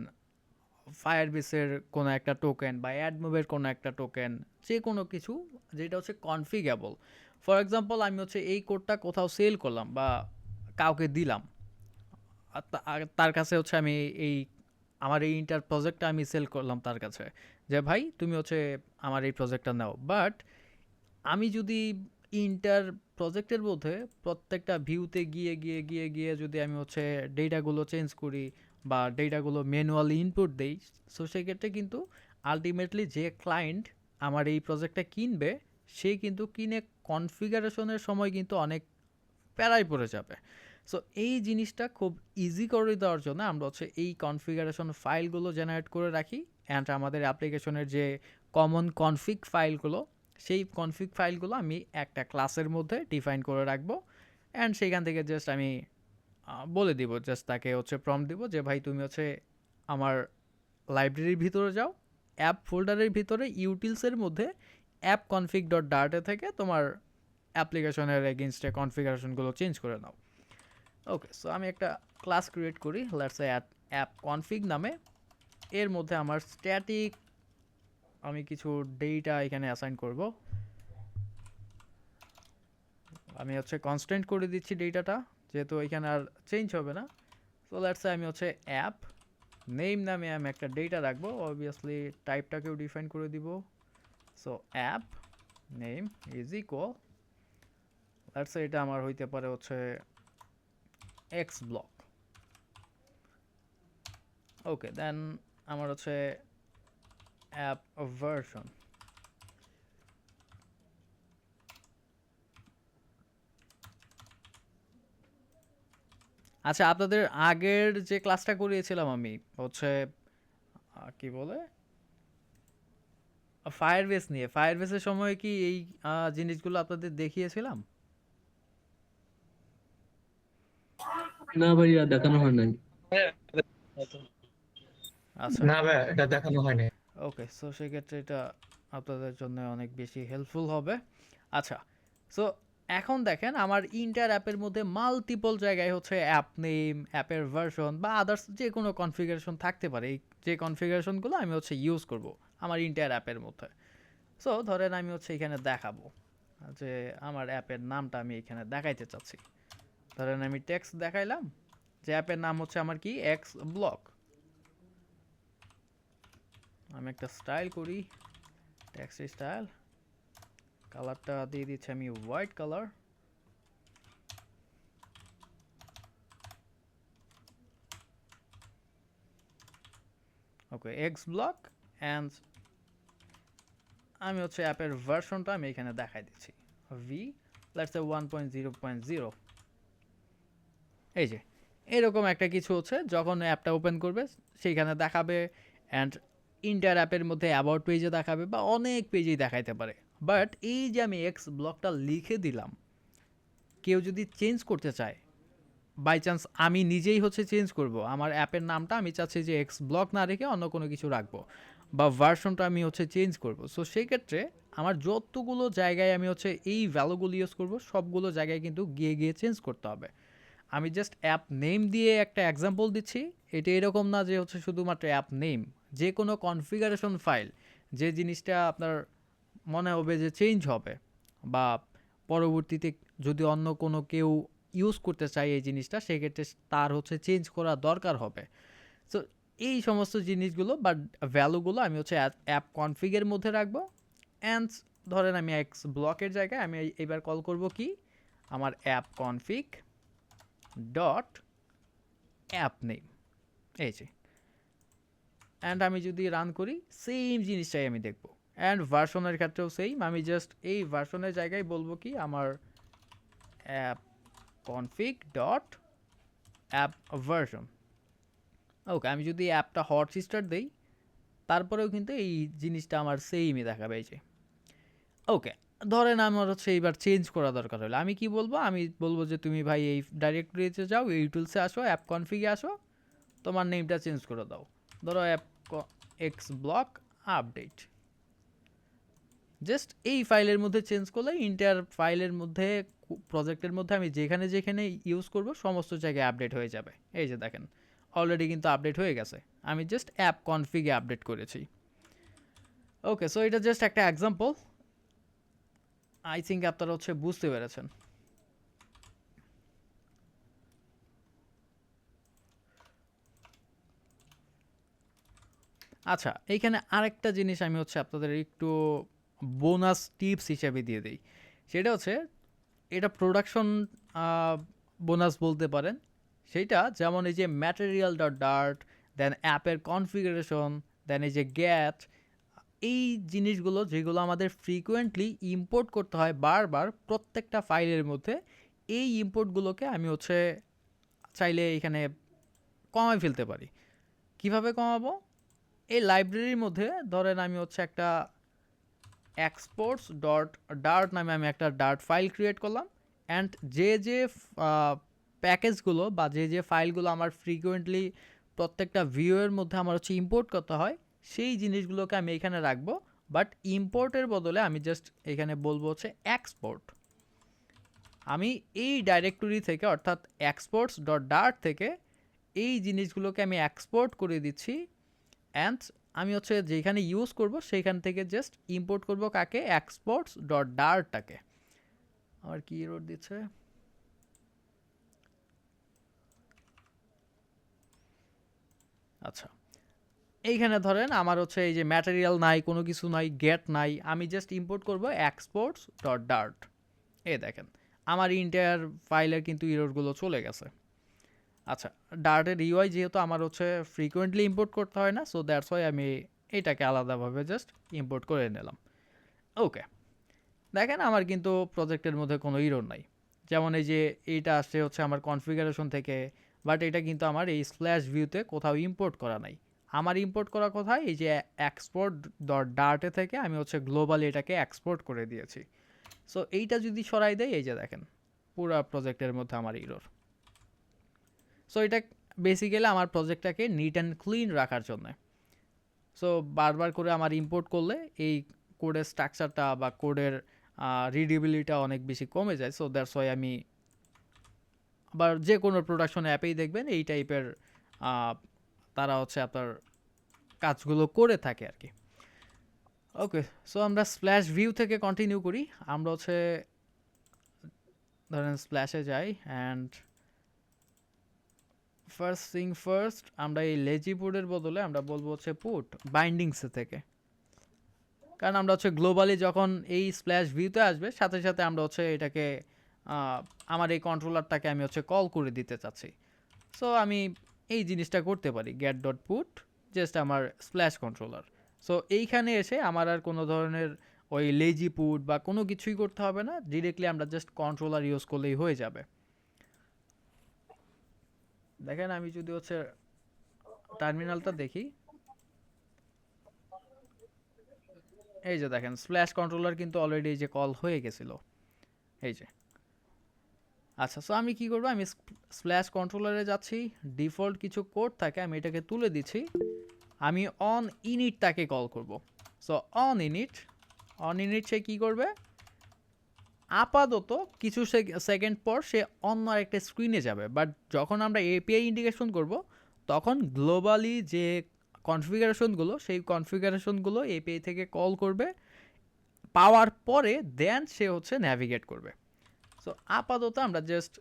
ফায়ারবেসের কোনো একটা টোকেন বা অ্যাডমোবের কোনো একটা টোকেন, যে কোনো কিছু যেটা হচ্ছে কনফিগেবল। ফর এক্সাম্পল আমি হচ্ছে এই কোডটা কোথাও সেল করলাম বা কাউকে দিলাম, আর তার কাছে হচ্ছে আমি এই আমার এই ইন্টার প্রজেক্টটা আমি সেল করলাম তার কাছে, যে ভাই তুমি হচ্ছে আমার এই প্রজেক্টটা নাও। বাট আমি যদি ইন্টার প্রজেক্টের মধ্যে প্রত্যেকটা ভিউতে গিয়ে গিয়ে গিয়ে গিয়ে যদি আমি হচ্ছে ডেটাগুলো চেঞ্জ করি বা ডেটাগুলো ম্যানুয়ালি ইনপুট দেই, সো সেক্ষেত্রে কিন্তু আলটিমেটলি যে ক্লায়েন্ট আমার এই প্রজেক্টটা কিনবে সে কিন্তু কিনে কনফিগারেশনের সময় কিন্তু অনেক প্যারায় পড়ে যাবে। সো এই জিনিসটা খুব ইজি করে দেওয়ার জন্য আমরা হচ্ছে এই কনফিগারেশন ফাইলগুলো জেনারেট করে রাখি, অ্যান্ড আমাদের অ্যাপ্লিকেশনের যে কমন কনফিগ ফাইলগুলো, সেই কনফিগ ফাইলগুলো আমি একটা ক্লাসের মধ্যে ডিফাইন করে রাখবো। অ্যান্ড সেইখান থেকে জাস্ট আমি বলে দিব, জাস্ট তাকে হচ্ছে প্রম্পট দিব যে ভাই তুমি হচ্ছে আমার লাইব্রেরির ভিতরে যাও, অ্যাপ ফোল্ডারের ভিতরে ইউটিলসের মধ্যে অ্যাপ কনফিগ ডট ডার্টে থেকে তোমার অ্যাপ্লিকেশনের এগেনস্টে কনফিগারেশনগুলো চেঞ্জ করে নাও। ওকে, সো আমি একটা ক্লাস ক্রিয়েট করি, লেটস সে অ্যাপ কনফিগ নামে। এর মধ্যে আমার স্ট্যাটিক আমি কিছু ডেটা এখানে অ্যাসাইন করব। আমি হচ্ছে কনস্ট্যান্ট করে দিচ্ছি ডেটাটা, যেহেতু এখানে আর চেঞ্জ হবে না। সো লেটস সে আমি হচ্ছে অ্যাপ নেম নামে আমি একটা ডেটা রাখবো, অবভিয়াসলি টাইপটাকেও ডিফাইন করে দিব। So app name is equal, let's say এটা আমার হইতে পারে হচ্ছে এক্স ব্লক। ওকে, দেন আমার হচ্ছে অ্যাপ ভার্সন। আচ্ছা, আপনাদের আগের যে ক্লাসটা করিয়েছিলাম আমি হচ্ছে কি বলে ফায়ারবেস নিয়ে, ফায়ারবেসের সময় কি এই জিনিসগুলো আপনাদের দেখিয়েছিলাম? না ভাইয়া, দেখানো হয় নাই। আচ্ছা, না ভাই, এটা দেখানো হয়নি। ওকে, সো সেক্ষেত্রে এটা আপনাদের জন্য অনেক বেশি হেল্পফুল হবে। আচ্ছা, সো এখন দেখেন আমার ইন্টার অ্যাপের মধ্যে মাল্টিপল জায়গায় হচ্ছে অ্যাপ নেম, অ্যাপের ভার্সন বা আদার্স যে কোনো কনফিগারেশন থাকতে পারে। এই যে কনফিগারেশনগুলো আমি হচ্ছে ইউজ করব আমার ইন্টার অ্যাপের মধ্যে। সো ধরেন আমি হচ্ছে এখানে দেখাবো যে আমার অ্যাপের নামটা আমি এখানে দেখাইতে চাচ্ছি। ধরেন আমি টেক্সট দেখাইলাম যে অ্যাপের নাম হচ্ছে আমার কি এক্স ব্লক। আমি একটা স্টাইল করি, টেক্সট স্টাইল, কালারটা দিয়ে দিচ্ছি আমি white colour. Okay, x block, and আমি হচ্ছে অ্যাপের ভার্সনটা আমি এখানে দেখাই দিচ্ছি ভি, লেটস সে 1.0.0। এই যে এরকম একটা কিছু হচ্ছে যখন অ্যাপটা ওপেন করবে সেইখানে দেখাবে, অ্যান্ড ইন্টার অ্যাপের মধ্যে অ্যাবাউট পেজে দেখাবে বা অনেক পেজেই দেখাইতে পারে। বাট এই যে আমি এক্স ব্লকটা লিখে দিলাম, কেউ যদি চেঞ্জ করতে চায়, বাই চান্স আমি নিজেই হচ্ছে চেঞ্জ করব, আমার অ্যাপের নামটা আমি চাচ্ছি যে এক্স ব্লক না রেখে অন্য কোনো কিছু রাখবো, বা ভার্সনটা আমি হচ্ছে চেঞ্জ করব। সো সেই ক্ষেত্রে আমার যতগুলো জায়গায় আমি হচ্ছে এই ভ্যালুগুলো ইউজ করব সবগুলো জায়গায় কিন্তু গিয়ে গিয়ে চেঞ্জ করতে হবে। আমি জাস্ট অ্যাপ নেম দিয়ে একটা এক্সাম্পল দিচ্ছি। এটা এরকম না যে হচ্ছে শুধুমাত্র অ্যাপ নেম, যে কোনো কনফিগারেশন ফাইল, যে জিনিসটা আপনার মনে হবে যে চেঞ্জ হবে বা পরবর্তীতে যদি অন্য কোনো কেউ ইউজ করতে চায় এই জিনিসটা, সেক্ষেত্রে তার হচ্ছে চেঞ্জ করা দরকার হবে। সো এই সমস্ত জিনিসগুলো বা ভ্যালুগুলো আমি হচ্ছে অ্যাপ কনফিগের মধ্যে রাখবো। অ্যান্ড ধরেন আমি এক্স ব্লকের জায়গায় আমি এবার কল করব কি, আমার app config dot app name, এই যে। অ্যান্ড আমি যদি রান করি সেম জিনিসটাই আমি দেখব। অ্যান্ড ভার্সনের ক্ষেত্রেও সেম, আমি জাস্ট এই ভার্সনের জায়গায় বলবো কি আমার app config dot app version. Okay, আমি যদি অ্যাপটা হট স্টার্ট দেই তারপরেও কিন্তু এই জিনিসটা আমার সেমই দেখাবে, এই যে। ওকে, ধরেন আমার হচ্ছে এইবার চেঞ্জ করা দরকার হলে আমি কি বলবো, আমি বলবো যে তুমি ভাই এই ডাইরেক্টরিতে যাও, এই টুলসে আসো, অ্যাপ কনফিগে আসো, তোমার নেমটা চেঞ্জ করে দাও, ধরো app x block update. Just এই ফাইলের মধ্যে চেঞ্জ করলে ইন্টার ফাইলের মধ্যে প্রজেক্টের মধ্যে আমি যেখানে যেখানে ইউজ করব সমস্ত জায়গায় আপডেট হয়ে যাবে। এই যে দেখেন অলরেডি কিন্তু আপডেট হয়ে গেছে, আমি জাস্ট অ্যাপ কনফিগে আপডেট করেছি। ওকে, সো এটা জাস্ট একটা এক্সাম্পল, আই থিঙ্ক আপনারা হচ্ছে বুঝতে পেরেছেন। আচ্ছা, এইখানে আরেকটা জিনিস আমি হচ্ছে আপনাদের একটু বোনাস টিপস হিসেবে দিয়ে দিই। সেটা হচ্ছে এটা প্রোডাকশন বোনাস বলতে পারেন। সেইটা যেমন এই যে ম্যাটেরিয়াল ডট ডার্ট, দেন অ্যাপের কনফিগারেশন, দেন এই যে গ্যাট, এই জিনিসগুলো যেগুলো আমাদের ফ্রিকোয়েন্টলি ইম্পোর্ট করতে হয় বারবার প্রত্যেকটা ফাইলের মধ্যে, এই ইম্পোর্টগুলোকে আমি হচ্ছে চাইলে এখানে কমাই ফেলতে পারি। কিভাবে কমাবো? এই লাইব্রেরির মধ্যে ধরেন আমি হচ্ছে একটা এক্সপোর্টস ডট ডার্ট নামে আমি একটা ডার্ট ফাইল ক্রিয়েট করলাম। অ্যান্ড যে প্যাকেজগুলো বা যে ফাইলগুলো আমার ফ্রিকুয়েন্টলি প্রত্যেকটা ভিউয়ের মধ্যে আমার হচ্ছে ইম্পোর্ট করতে হয়, সেই জিনিসগুলোকে আমি এখানে রাখবো। বাট ইম্পোর্টের বদলে আমি জাস্ট এখানে বলবো হচ্ছে এক্সপোর্ট। আমি এই ডাইরেক্টরি থেকে অর্থাৎ এক্সপোর্টস ডট ডার্ট থেকে এই জিনিসগুলোকে আমি এক্সপোর্ট করে দিচ্ছি। অ্যান্ড আমি হচ্ছে যেখানে ইউজ করব সেইখান থেকে জাস্ট ইম্পোর্ট করব কাকে, এক্সপোর্টস ডট ডার্টটাকে। আমার কি এরর দিচ্ছে? আচ্ছা, এইখানে ধরেন আমার হচ্ছে এই যে ম্যাটেরিয়াল নাই, কোনো কিছু নাই, গেট নাই, আমি জাস্ট ইম্পোর্ট করব এক্সপোর্টস ডট ডার্ট। এই দেখেন আমার ইন্টায়ার ফাইলের কিন্তু এররগুলো চলে গেছে। আচ্ছা, ডার্টের ইউআই যেহেতু আমার হচ্ছে ফ্রিকোয়েন্টলি ইম্পোর্ট করতে হয় না, সো দ্যাটস ওয়াই আমি এটাকে আলাদাভাবে জাস্ট ইম্পোর্ট করে নিলাম। ওকে, দেখেন আমার কিন্তু প্রজেক্টের মধ্যে কোনো ইরর নাই। যেমন এই যে এইটা আসছে হচ্ছে আমার কনফিগারেশন থেকে, বাট এটা কিন্তু আমার এই স্ল্যাশ ভিউতে কোথাও ইম্পোর্ট করা নাই। আমার ইম্পোর্ট করা কোথায়, এই যে এক্সপোর্ট ডট ডার্টে থেকে আমি হচ্ছে গ্লোবালি এটাকে এক্সপোর্ট করে দিয়েছি। সো এইটা যদি সরাই দেয়, এই যে দেখেন পুরো প্রজেক্টের মধ্যে আমার ইরর। সো এটা বেসিক্যালি আমার প্রজেক্টটাকে নিট অ্যান্ড ক্লিন রাখার জন্য। সো বারবার করে আমার ইম্পোর্ট করলে এই কোডের স্ট্রাকচারটা বা কোডের রিডেবিলিটিটা অনেক বেশি কমে যায়। সো দ্যাটস ওয়াই আমি আবার যে কোনো প্রোডাকশন অ্যাপেই দেখবেন এই টাইপের তারা হচ্ছে আপনার কাজগুলো করে থাকে আর কি। ওকে, সো আমরা স্প্ল্যাশ ভিউ থেকে কন্টিনিউ করি। আমরা হচ্ছে ধরেন স্প্ল্যাশে যাই অ্যান্ড ফার্স্ট থিং ফার্স্ট আমরা এই লেজি পুটের বদলে আমরা বলবো হচ্ছে পুট বাইন্ডিংসে থেকে। কারণ আমরা হচ্ছে গ্লোবালি যখন এই স্প্ল্যাশ ভিউতে আসবে সাথে সাথে আমরা হচ্ছে এটাকে আমার এই কন্ট্রোলারটাকে আমি হচ্ছে কল করে দিতে চাচ্ছি। সো আমি এই জিনিসটা করতে পারি, গেট ডট পুট জাস্ট আমার স্প্ল্যাশ কন্ট্রোলার। সো এইখানে এসে আমার আর কোনো ধরনের ওই লেজি পুট বা কোনো কিছুই করতে হবে না, ডিরেক্টলি আমরা জাস্ট কন্ট্রোলার ইউজ করলেই হয়ে যাবে। দেখেন আমি যদি হচ্ছে টার্মিনালটা দেখি, এই যে দেখেন স্প্ল্যাশ কন্ট্রোলার কিন্তু অলরেডি এই যে কল হয়ে গেছিল, এই যে। আচ্ছা, সো আমি কি করব, আমি স্প্ল্যাশ কন্ট্রোলারে যাচ্ছি, ডিফল্ট কিছু কোড থাকে আমি এটাকে তুলে দিচ্ছি, আমি অন ইনিটটাকে কল করব। সো অন ইনিট সে কি করবে, আপাতত কিছু সেকেন্ড পর সে অন্য একটা স্ক্রিনে যাবে, বাট যখন আমরা এপিআই ইন্টিগ্রেশন করব তখন গ্লোবালি যে কনফিগারেশনগুলো সেই কনফিগারেশনগুলো এপিআই থেকে কল করবে, পাওয়ার পরে দেন সে হচ্ছে ন্যাভিগেট করবে। সো আপাতত আমরা জাস্ট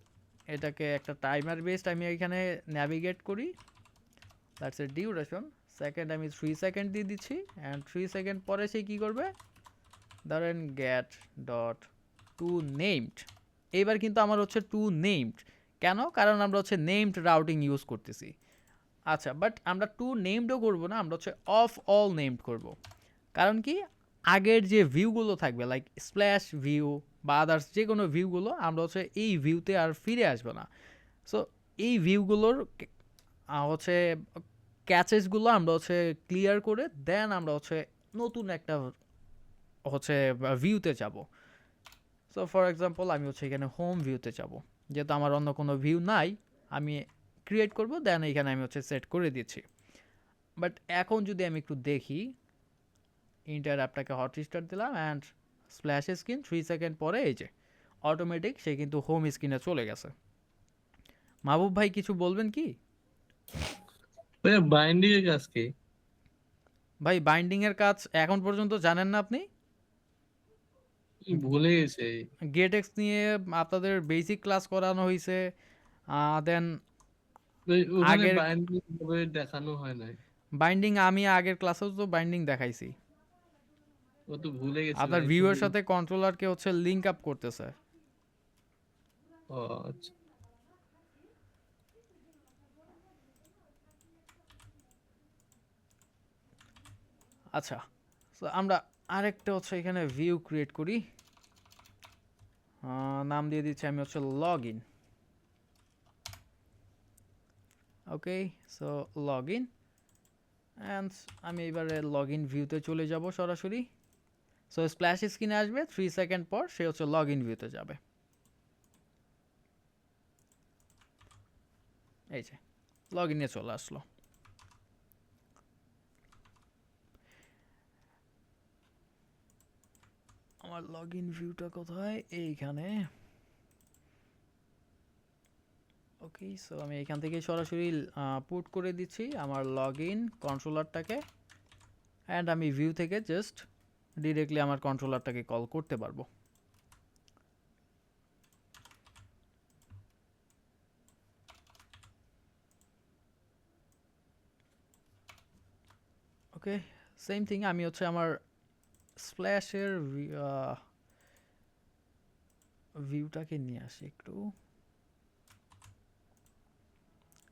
এটাকে একটা টাইমার বেসড আমি এখানে ন্যাভিগেট করি, দ্যাটস এ ডিউরেশন। সেকেন্ড আমি 3 সেকেন্ড দিয়ে দিচ্ছি, অ্যান্ড 3 সেকেন্ড পরে সে কী করবে, ধরেন গেট ডট টু নেমড। এইবার কিন্তু আমার হচ্ছে টু নেমড, কেন? কারণ আমরা হচ্ছে নেমড রাউটিং ইউজ করতেছি। আচ্ছা, বাট আমরা টু নেমডও করবো না, আমরা হচ্ছে অফ অল নেমড করব। কারণ কি, আগের যে ভিউগুলো থাকবে লাইক স্প্ল্যাশ ভিউ বা আদার্স যে কোনো ভিউগুলো আমরা হচ্ছে এই ভিউতে আর ফিরে আসবো না। সো এই ভিউগুলোর হচ্ছে ক্যাচেসগুলো আমরা হচ্ছে ক্লিয়ার করে দেন আমরা হচ্ছে নতুন একটা হচ্ছে ভিউতে যাব। সো ফর এক্সাম্পল আমি হচ্ছে এখানে হোম ভিউতে যাব, যেহেতু আমার অন্য কোনো ভিউ নাই আমি ক্রিয়েট করব, দেন এখানে আমি হচ্ছে সেট করে দিচ্ছি। বাট এখন যদি আমি একটু দেখি, ইন্টার অ্যাপটাকে হট রিস্টার্ট দিলাম অ্যান্ড স্প্ল্যাশ স্ক্রিন 3 সেকেন্ড পরে এই যে অটোমেটিক সে কিন্তু হোম স্ক্রিনে চলে গেছে। মাহবুব ভাই কিছু বলবেন কি? ভাইয়া বাইন্ডিং এর কাজ কি? ভাই বাইন্ডিং এর কাজ এখন পর্যন্ত জানেন না আপনি? ভুলে গেছি। গেটেক্স নিয়ে আপনাদের বেসিক ক্লাস করানো হয়েছে, দেন ওখানে আগের বাইন্ডিং ভাবে দেখানো হয় নাই। বাইন্ডিং আমি আগের ক্লাসেও তো বাইন্ডিং দেখাইছি। ও তো ভুলে গেছি আপনার ভাই, ভিউয়ের শুধু। সাথে কন্ট্রোলারকে হচ্ছে লিংক আপ করতেছে। ও আচ্ছা। আচ্ছা, তো আমরা আরেকটা হচ্ছে এখানে ভিউ ক্রিয়েট করি, নাম দিয়ে দিচ্ছি আমি হচ্ছে log in. Okay, so log in, and আমি এবারে লগ ইন ভিউতে চলে যাব সরাসরি। সো স্প্ল্যাশ স্ক্রিনে আসবে, 3 সেকেন্ড পর সে হচ্ছে লগ ইন ভিউতে যাবে। এই যে লগ ইনে চলে আসলো। আমার লগ ইন ভিউটা কোথায়? এইখানে। ওকে, সো আমি এখান থেকে সরাসরি পুট করে দিচ্ছি আমার লগ ইন কন্ট্রোলারটাকে, অ্যান্ড আমি ভিউ থেকে জাস্ট ডিরেক্টলি আমার কন্ট্রোলারটাকে কল করতে পারবো। ওকে, সেম থিং আমি হচ্ছে আমার স্প্ল্যাশের ভিউটাকে নিয়ে আসি একটু।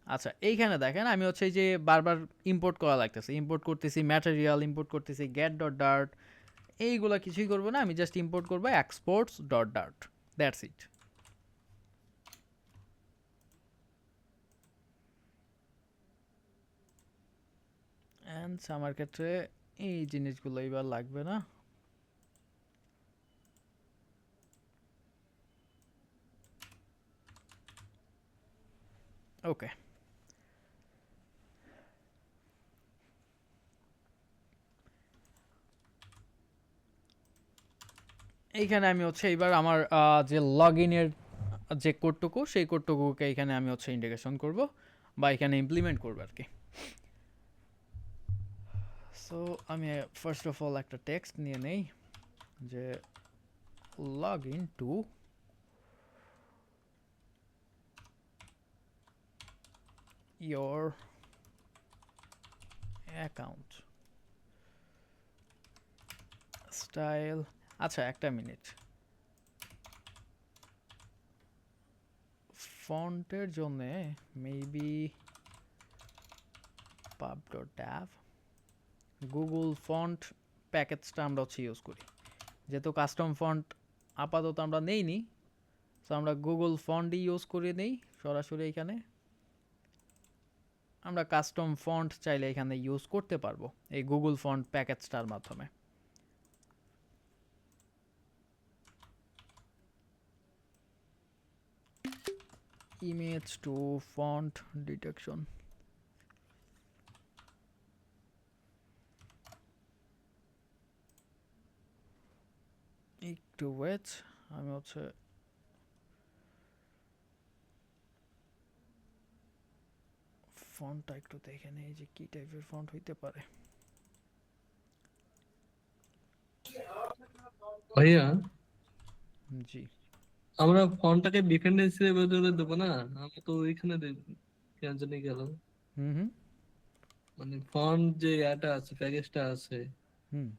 আচ্ছা, এইখানে দেখেন আমি হচ্ছে এই যে বারবার ইম্পোর্ট করা লাগতেছে, ইম্পোর্ট করতেছি ম্যাটেরিয়াল, ইম্পোর্ট করতেছি গেট ডট ডার্ট, এইগুলা কিছুই করবো না, আমি জাস্ট ইম্পোর্ট করবো exports dot dart, that's it. And আমার ক্ষেত্রে এই জিনিসগুলো এবার লাগবে না। ওকে, এইখানে আমি হচ্ছে এবার আমার যে লগ ইনের যে কোডটুকু সেই কোডটুকুকে এখানে আমি হচ্ছে ইন্টিগ্রেশন করব বা এখানে ইমপ্লিমেন্ট করবো আর কি। সো আমি ফার্স্ট অফ অল একটা টেক্সট নিয়ে নেই যে log in to your account style। আচ্ছা, একটা মিনিট, ফন্টের জন্য মেবি pub.dev গুগল ফন্ট প্যাকেজটা আমরা হচ্ছে ইউজ করি, যেহেতু কাস্টম ফন্ট আপাতত আমরা নেইনি, সো আমরা গুগল ফন্টই ইউজ করে নেই সরাসরি। এখানে আমরা কাস্টম ফন্ট চাইলে এখানে ইউজ করতে পারবো এই গুগল ফন্ট প্যাকেজটার মাধ্যমে। ইমেজ টু ফন্ট ডিটেকশন, একটু ওয়েট, আমি হচ্ছে ফন্টটা একটু দেখে নেই যে কি টাইপের ফন্ট হইতে পারে। ভাইয়া জি। আমরা ফোনটাকে ডিপেন্ডেন্সির ভেতরে দেবো না, আমরা তো ওইখানে কেন জানি গেল, হুম হুম মানে ফন্ট যে ইয়াটা আছে, প্যাকেজটা আছে, হুম।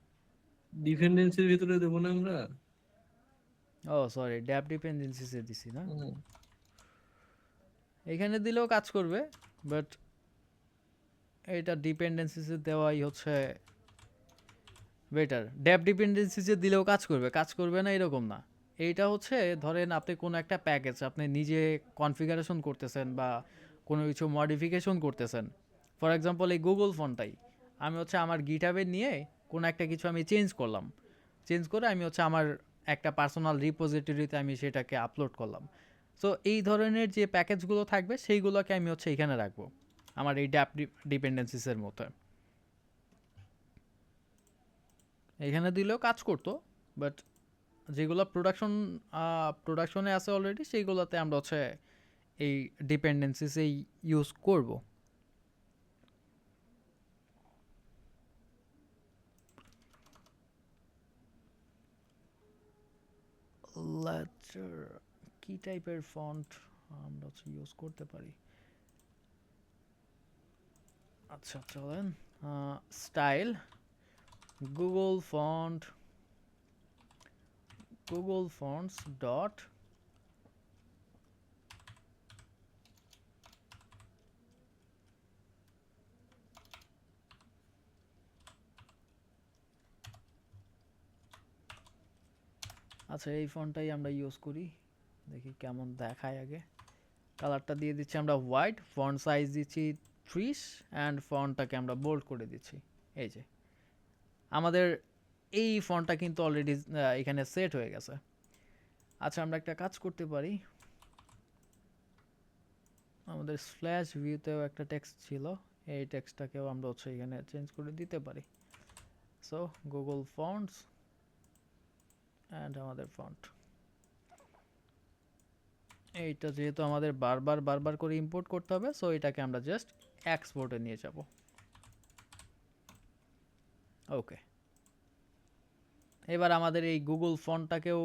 ডিপেন্ডেন্সির ভিতরে দেবো না আমরা? ও সরি, ড্যাপ ডিপেন্ডেন্সিসে দিছি না, হুম। এখানে দিলেও কাজ করবে, বাট এটা ডিপেন্ডেন্সিসে দেওয়াই হচ্ছে বেটার। ড্যাপ ডিপেন্ডেন্সিসে দিলেও কাজ করবে, কাজ করবে না এরকম না। এইটা হচ্ছে ধরেন আপনি কোনো একটা প্যাকেজ আপনি নিজে কনফিগারেশন করতেছেন বা কোনো কিছু মডিফিকেশন করতেছেন। ফর এক্সাম্পল এই গুগল ফোনটাই আমি হচ্ছে আমার গিটহাবে নিয়ে কোনো একটা কিছু আমি চেঞ্জ করলাম, চেঞ্জ করে আমি হচ্ছে আমার একটা পার্সোনাল রিপোজিটরিতে আমি সেটাকে আপলোড করলাম। সো এই ধরনের যে প্যাকেজগুলো থাকবে সেইগুলোকে আমি হচ্ছে এখানে রাখবো আমার এই ড্যাপ ডিপেন্ডেন্সিসের মতো। এখানে দিলেও কাজ করতো, বাট যেগুলো প্রোডাকশনে আছে অলরেডি সেইগুলোতে আমরা হচ্ছে এই ডিপেন্ডেন্সিসেই ইউজ করব। লেটার কি টাইপের ফন্ট আমরা হচ্ছে ইউজ করতে পারি? আচ্ছা চলেন, স্টাইল গুগল ফন্টস ডট আচ্ছা এই ফন্টটাই আমরা ইউজ করি, দেখি কেমন দেখায় আগে। কালারটা দিয়ে দিচ্ছি আমরা হোয়াইট, ফন্ট সাইজ দিচ্ছি 30 অ্যান্ড ফন্টটাকে আমরা বোল্ড করে দিচ্ছি। এই যে আমাদের এই ফন্টটা কিন্তু অলরেডি এখানে সেট হয়ে গেছে। আচ্ছা আমরা একটা কাজ করতে পারি, আমাদের স্ল্যাশ ভিউতেও একটা টেক্সট ছিল, এই টেক্সটটাকেও আমরা হচ্ছে এখানে চেঞ্জ করে দিতে পারি। সো গুগল ফন্টস অ্যান্ড আমাদের ফন্ট, এইটা যেহেতু আমাদের বারবার করে ইম্পোর্ট করতে হবে, সো এটাকে আমরা জাস্ট এক্সপোর্টে নিয়ে যাব। ওকে, এবার আমাদের এই গুগল ফন্টটাকেও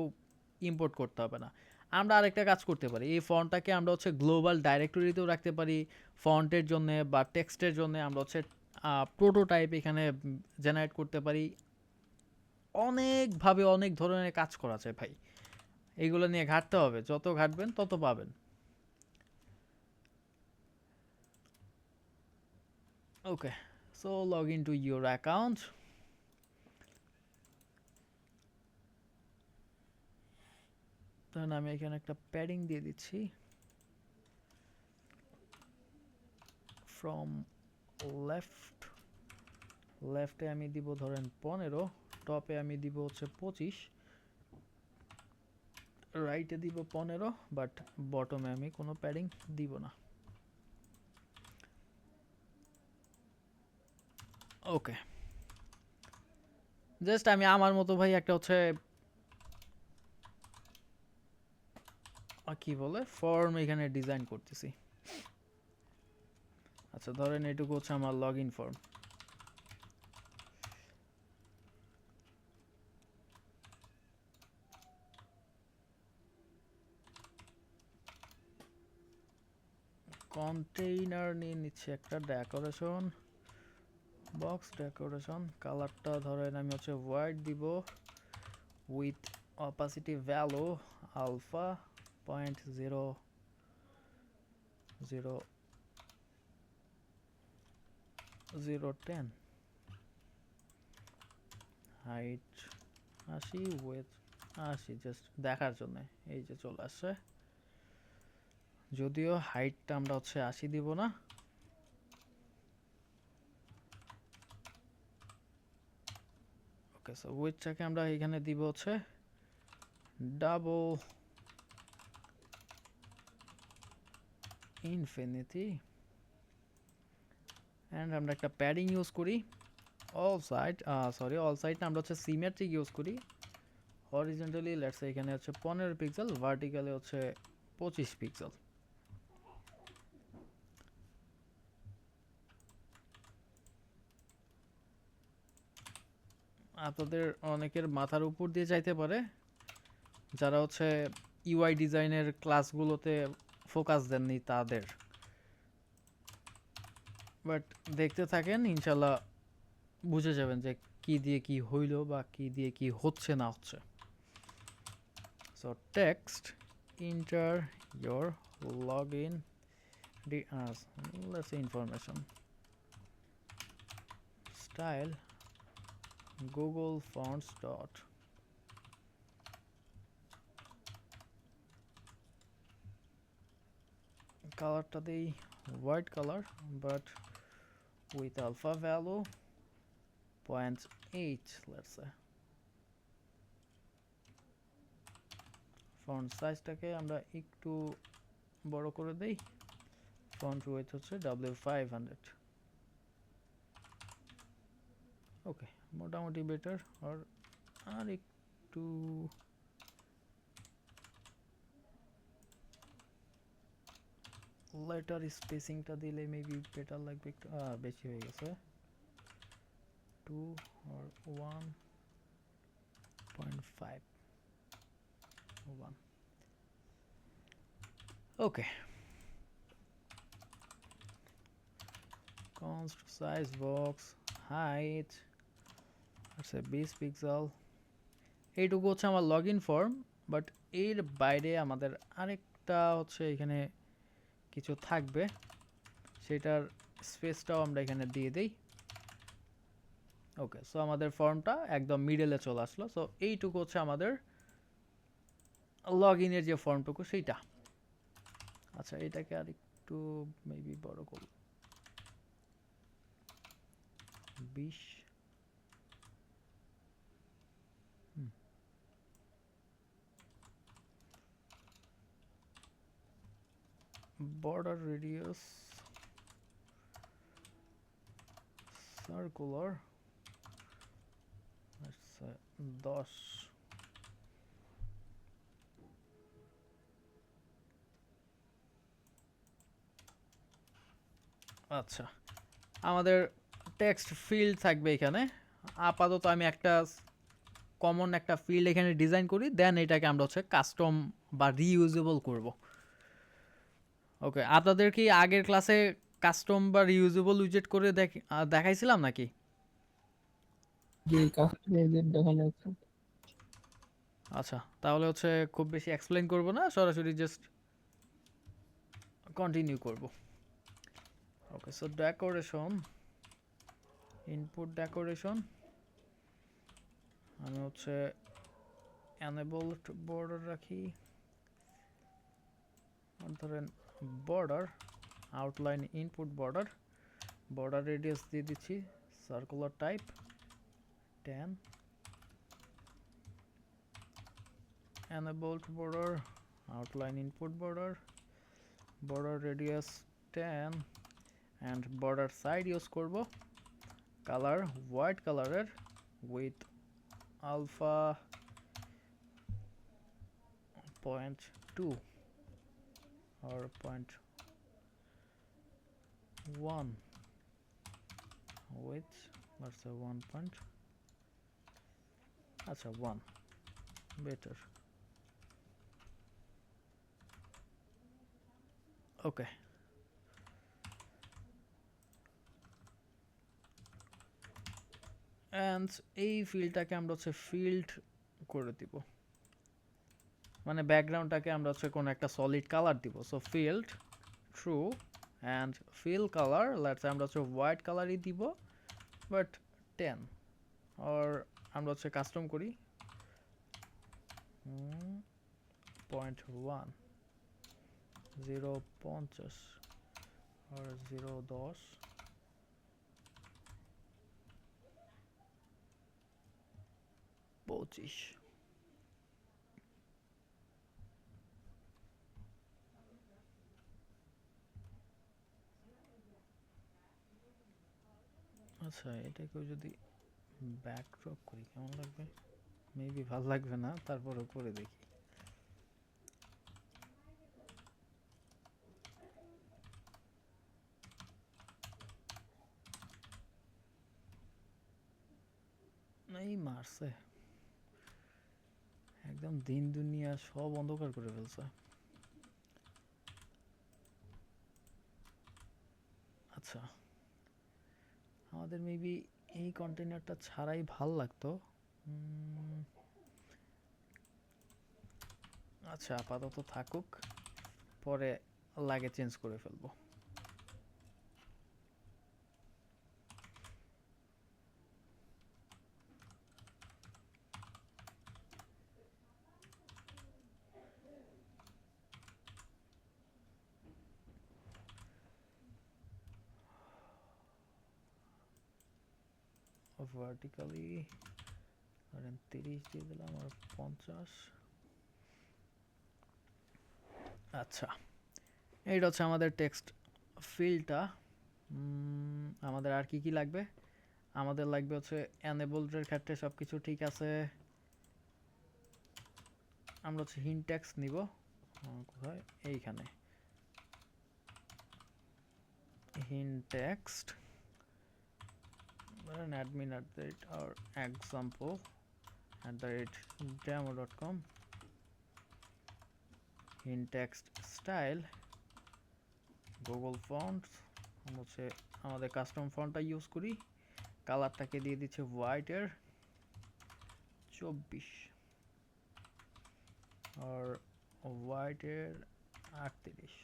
ইম্পোর্ট করতে হবে না। আমরা আরেকটা কাজ করতে পারি, এই ফন্টটাকে আমরা হচ্ছে গ্লোবাল ডাইরেক্টরিতেও রাখতে পারি ফন্টের জন্য, বা টেক্সটের জন্য আমরা হচ্ছে প্রোটোটাইপ এখানে জেনারেট করতে পারি। অনেকভাবে অনেক ধরনের কাজ করা যায় ভাই, এইগুলো নিয়ে ঘাটতে হবে, যত ঘাটবেন তত পাবেন। Okay, so log in to your account. তাহলে আমি এখানে একটা প্যাডিং দিয়ে দিচ্ছি, ফ্রম লেফটে আমি দিব ধরেন 15, টপে আমি দিব হচ্ছে 25, রাইটে দিব 15, বাট বটমে আমি কোনো প্যাডিং দিব না। ওকে, জাস্ট আমি আমার মতো ভাই একটা হচ্ছে কি বলে ফর্ম এখানে ডিজাইন করতেছি। আচ্ছা ধরেন এটুকু হচ্ছে আমার লগ ইন ফর্ম। কন্টেইনার নিয়ে নিচ্ছে একটা ডেকোরেশন বক্স, ডেকোরেশন কালারটা ধরেন আমি হচ্ছে হোয়াইট দিব, with opacity value alpha 0.00010, height 80, width 80, just দেখার জন্য। এই যে চলে আসছে, যদিও হাইটটা আমরা হচ্ছে 80 দিব না। ওকে, সো উইথটাকে আমরা এখানে দিব হচ্ছে ডাবল ইনফিনিটি, অ্যান্ড আমরা একটা প্যাডিং ইউজ করি অল সাইড না আমরা হচ্ছে সিমেট্রিক ইউজ করি, হরিজন্টালি লেটস সে এখানে হচ্ছে 15 পিক্সেল, ভার্টিক্যালি হচ্ছে 25 পিক্সেল। আপনাদের অনেকের মাথার উপর দিয়ে যাইতে পারে যারা হচ্ছে ইউআই ডিজাইনের ক্লাসগুলোতে ফোকাস দেননি তাদের, বাট দেখতে থাকেন ইনশাল্লাহ বুঝে যাবেন যে কি দিয়ে কি হইলো বা কি দিয়ে কি হচ্ছে না হচ্ছে। So text enter your login let's say information, style google fonts dot কালারটা দেই white colour but with alpha value 0.8 let's say। Font সাইজটাকে আমরা একটু বড় করে দেই, ফন্ট ওয়েট হচ্ছে W500। ওকে, মোটামুটি বেটার। আর একটু লেটার স্পেসিংটা দিলে মেবি বেটার লাগবে, একটু বেশি হয়ে গেছে, 2 or 1.5 1। Okay, const size box height আচ্ছা 20 পিক্সেল। এইটুকু হচ্ছে আমার লগ ইন ফর্ম, বাট এর বাইরে আমাদের আরেকটা হচ্ছে এখানে কিছু থাকবে, সেটার স্পেসটাও আমরা এখানে দিয়ে দিই। ওকে, সো আমাদের ফর্মটা একদম মিডলে চলে আসলো। সো এইটুকু হচ্ছে আমাদের লগ ইনের যে ফর্মটুকু সেইটা। আচ্ছা, এটাকে আর একটু মেবি বড় করব, 20। border radius circular let's say 10। আচ্ছা, আমাদের টেক্সট ফিল্ড থাকবে এখানে। আপাতত আমি একটা কমন একটা ফিল্ড এখানে ডিজাইন করি, দেন এটাকে আমরা হচ্ছে কাস্টম বা রিইউজেবল করব। ওকে, আপনাদের কি আগের ক্লাসে কাস্টম বা রিইউজেবল উইজেট করে দেখাইছিলাম নাকি? জি কাস্টমাইজের দেখানো আছে। আচ্ছা, তাহলে হচ্ছে খুব বেশি এক্সপ্লেইন করব না, সরাসরি জাস্ট কন্টিনিউ করব। ওকে, সো ডেকোরেশন, ইনপুট ডেকোরেশন আমি হচ্ছে এনেবলড বর্ডার রাখি, ধরেন border outline input border, border radius দিয়ে দিচ্ছি circular type 10, enabled border outline input border, border radius 10 and border side use করব color white কালারের with alpha 0.2 or 0.1 with let's say 1 point আচ্ছা 1 better। Okay, and এই ফিল্ডটাকে আমরা হচ্ছে field করে দিব, মানে ব্যাকগ্রাউন্ডটাকে আমরা হচ্ছে কোনো একটা সলিড কালার দিব। So field true and fill colour let's আমরা হচ্ছে হোয়াইট কালারই দিব, বাট 10 আর আমরা হচ্ছে কাস্টম করি 0.1 0.50 আর 0.10 25। আচ্ছা, এটাকেও যদি ব্যাকড্রপ করি কেমন লাগবে? মেবি ভালো লাগবে না, তারপরে করে দেখি। এই মারছে, একদম দিন দুনিয়া সব অন্ধকার করে ফেলছে। আচ্ছা, আমাদের মেবি এই কন্টেনারটা ছাড়াই ভাল লাগতো। আচ্ছা, আপাতত থাকুক, পরে লাগে চেঞ্জ করে ফেলবো। ভার্টিক্যালি ধরেন 30 দিয়ে দিলাম আর 50। আচ্ছা, এইটা হচ্ছে আমাদের টেক্সট ফিল্ডটা। আমাদের আর কি কি লাগবে? আমাদের লাগবে হচ্ছে এনেবলডের ক্ষেত্রে সব কিছু ঠিক আছে। আমরা হচ্ছে হিন্ট টেক্সট নিব, কোথায়? এইখানে হিন্ট টেক্সট, ধরেন admin or example@demo.com, hint text style Google fonts. আমরা হচ্ছে আমাদের কাস্টম ফন্টটা ইউজ করি, কালারটাকে দিয়ে দিচ্ছে হোয়াইটের 24 আর হোয়াইটের 38।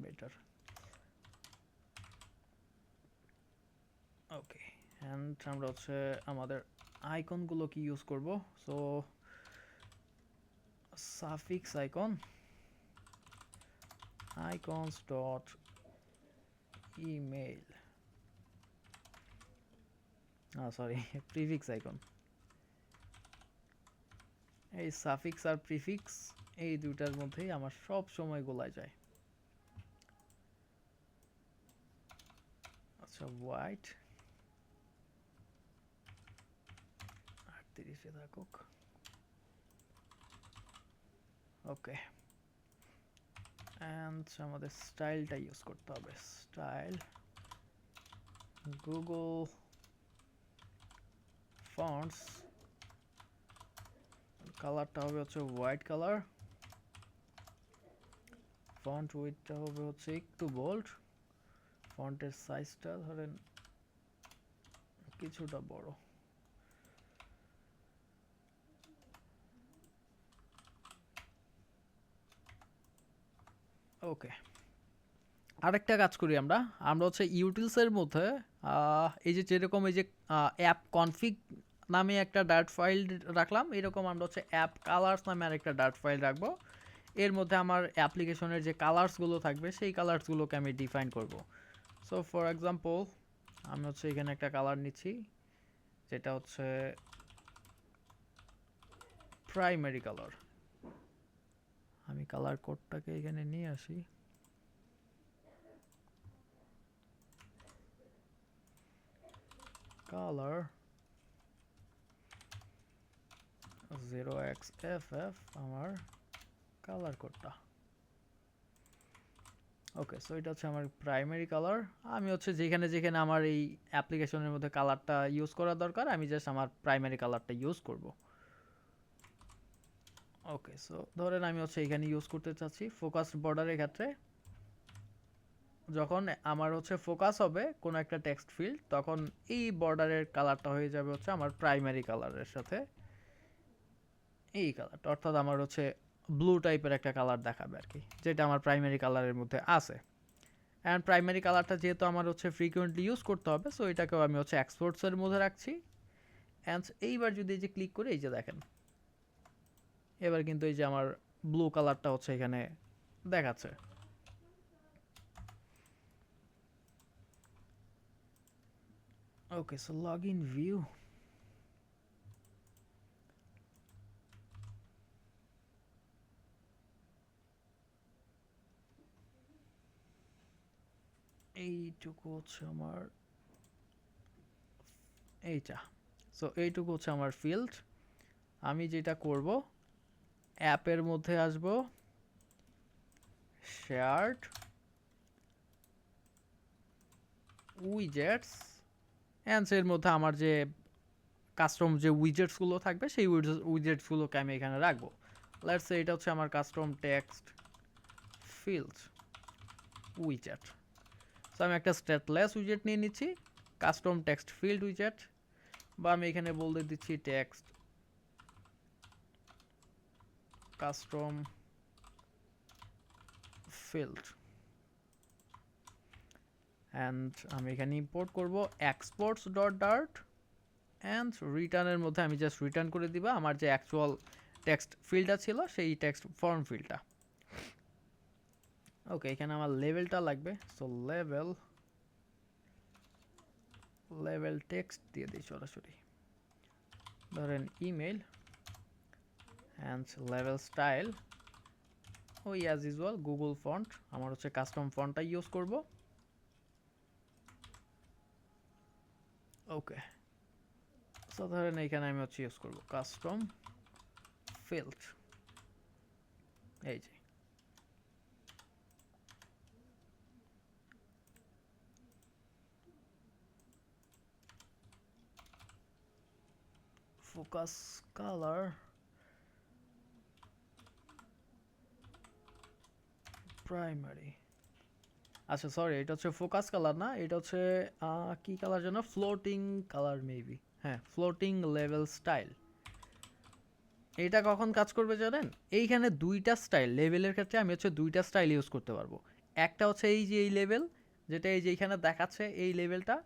বেটার। ওকে, অ্যান্ড আমরা হচ্ছে আমাদের আইকনগুলো কি ইউজ করব? So suffix icon, icons dot email, sorry prefix icon. এই সাফিক্স আর প্রিফিক্স এই দুটার মধ্যেই আমার সব সময় গোলায় যায়। আচ্ছা, হোয়াইট 38-এ থাকুক। ওকে, অ্যান্ড আমাদের স্টাইলটা ইউজ করতে হবে। স্টাইল গুগল ফন্টস, কালারটা হবে হচ্ছে হোয়াইট কালার, ফন্ট উইডথটা হবে হচ্ছে একটু বোল্ড, ফন্টের সাইজটা ধরেন কিছুটা বড়। ওকে, আরেকটা কাজ করি আমরা আমরা হচ্ছে ইউটিলসের মধ্যে এই যে যেরকম এই যে অ্যাপ কনফিগ নামে একটা ডাট ফাইল রাখলাম, এরকম আমরা হচ্ছে অ্যাপ কালার্স নামে আরেকটা ডাট ফাইল রাখবো। এর মধ্যে আমার অ্যাপ্লিকেশনের যে কালার্সগুলো থাকবে সেই কালার্সগুলোকে আমি ডিফাইন করব। সো ফর এক্সাম্পল আমি হচ্ছে এখানে একটা কালার নিচ্ছি, যেটা হচ্ছে প্রাইমারি কালার। আমি কালার কোডটাকে এখানে নিয়ে আসি। কালার 0xFF আমার কালার কোডটা। ওকে, সো এটা হচ্ছে আমার প্রাইমারি কালার। আমি হচ্ছে যেখানে যেখানে আমার এই অ্যাপ্লিকেশনের মধ্যে কালারটা ইউজ করা দরকার, আমি জাস্ট আমার প্রাইমারি কালারটা ইউজ করব। ওকে, সো ধরেন আমি হচ্ছে এখানে ইউজ করতে চাচ্ছি ফোকাসড বর্ডারের ক্ষেত্রে। যখন আমার হচ্ছে ফোকাস হবে কোনো একটা টেক্সট ফিল্ড, তখন এই বর্ডারের কালারটা হয়ে যাবে হচ্ছে আমার প্রাইমারি কালারের সাথে এই কালারটা, অর্থাৎ আমার হচ্ছে ব্লু টাইপের একটা কালার দেখাবে আর কি, যেটা আমার প্রাইমারি কালারের মধ্যে আছে। অ্যান্ড প্রাইমারি কালারটা যেহেতু আমার হচ্ছে ফ্রিকুয়েন্টলি ইউজ করতে হবে, সো এটাকেও আমি হচ্ছে এক্সপোর্টসের মধ্যে রাখছি। অ্যান্ড এইবার যদি এই যে ক্লিক করে এই যে দেখেন, এবার কিন্তু এই যে আমার ব্লু কালারটা হচ্ছে এখানে দেখাচ্ছে। ওকে, সো লগ ইন ভিউ। এইটুকু হচ্ছে আমার এইটা। সো এইটুকু হচ্ছে আমার ফিল্ড। আমি যেটা করব, অ্যাপের মধ্যে আসব, শেয়ার্ড উইজেটস, অ্যান্ড এর মধ্যে আমার যে কাস্টম যে উইজেটসগুলো থাকবে সেই উইজেটসগুলোকে আমি এখানে রাখবো। লেটস সে এটা হচ্ছে আমার কাস্টম টেক্সট ফিল্ড উইজেট। সো আমি একটা স্ট্যাটলেস উইজেট নিয়ে নিচ্ছি, কাস্টম টেক্সট ফিল্ড উইজেট, বা আমি এখানে বলতে দিচ্ছি টেক্সট কাস্টম ফিল্ড, অ্যান্ড আমি এখানে ইম্পোর্ট করব এক্সপোর্টস ডট ডার্ট, অ্যান্ড রিটার্নের মধ্যে আমি জাস্ট রিটার্ন করে দিবা আমার যে অ্যাকচুয়াল টেক্সট ফিল্ডটা ছিল সেই টেক্সট ফর্ম ফিল্ডটা। ওকে, এখানে আমার লেভেলটা লাগবে, সো লেভেল টেক্সট দিয়ে দিই সরাসরি, ধরেন ইমেল, অ্যান্ড লেভেল স্টাইল ওই অ্যাজ ইউজুয়াল গুগল ফন্ট, আমার হচ্ছে কাস্টম ফন্টটা ইউজ করব। ওকে, সো ধরেন এখানে আমি হচ্ছে ইউজ করব কাস্টম ফিল্ড, এই যে। ফোকাস কালার প্রাইমারি, আচ্ছা সরি, এটা হচ্ছে ফোকাস কালার না, এটা হচ্ছে কি কালার যেন, ফ্লোটিং কালার মেবি, হ্যাঁ ফ্লোটিং লেভেল স্টাইল। এটা কখন কাজ করবে জানেন, এইখানে দুইটা স্টাইল লেভেলের ক্ষেত্রে আমি হচ্ছে দুইটা স্টাইল ইউজ করতে পারবো। একটা হচ্ছে এই যে এই লেভেল, যেটা এই যে এইখানে দেখাচ্ছে এই লেভেলটা,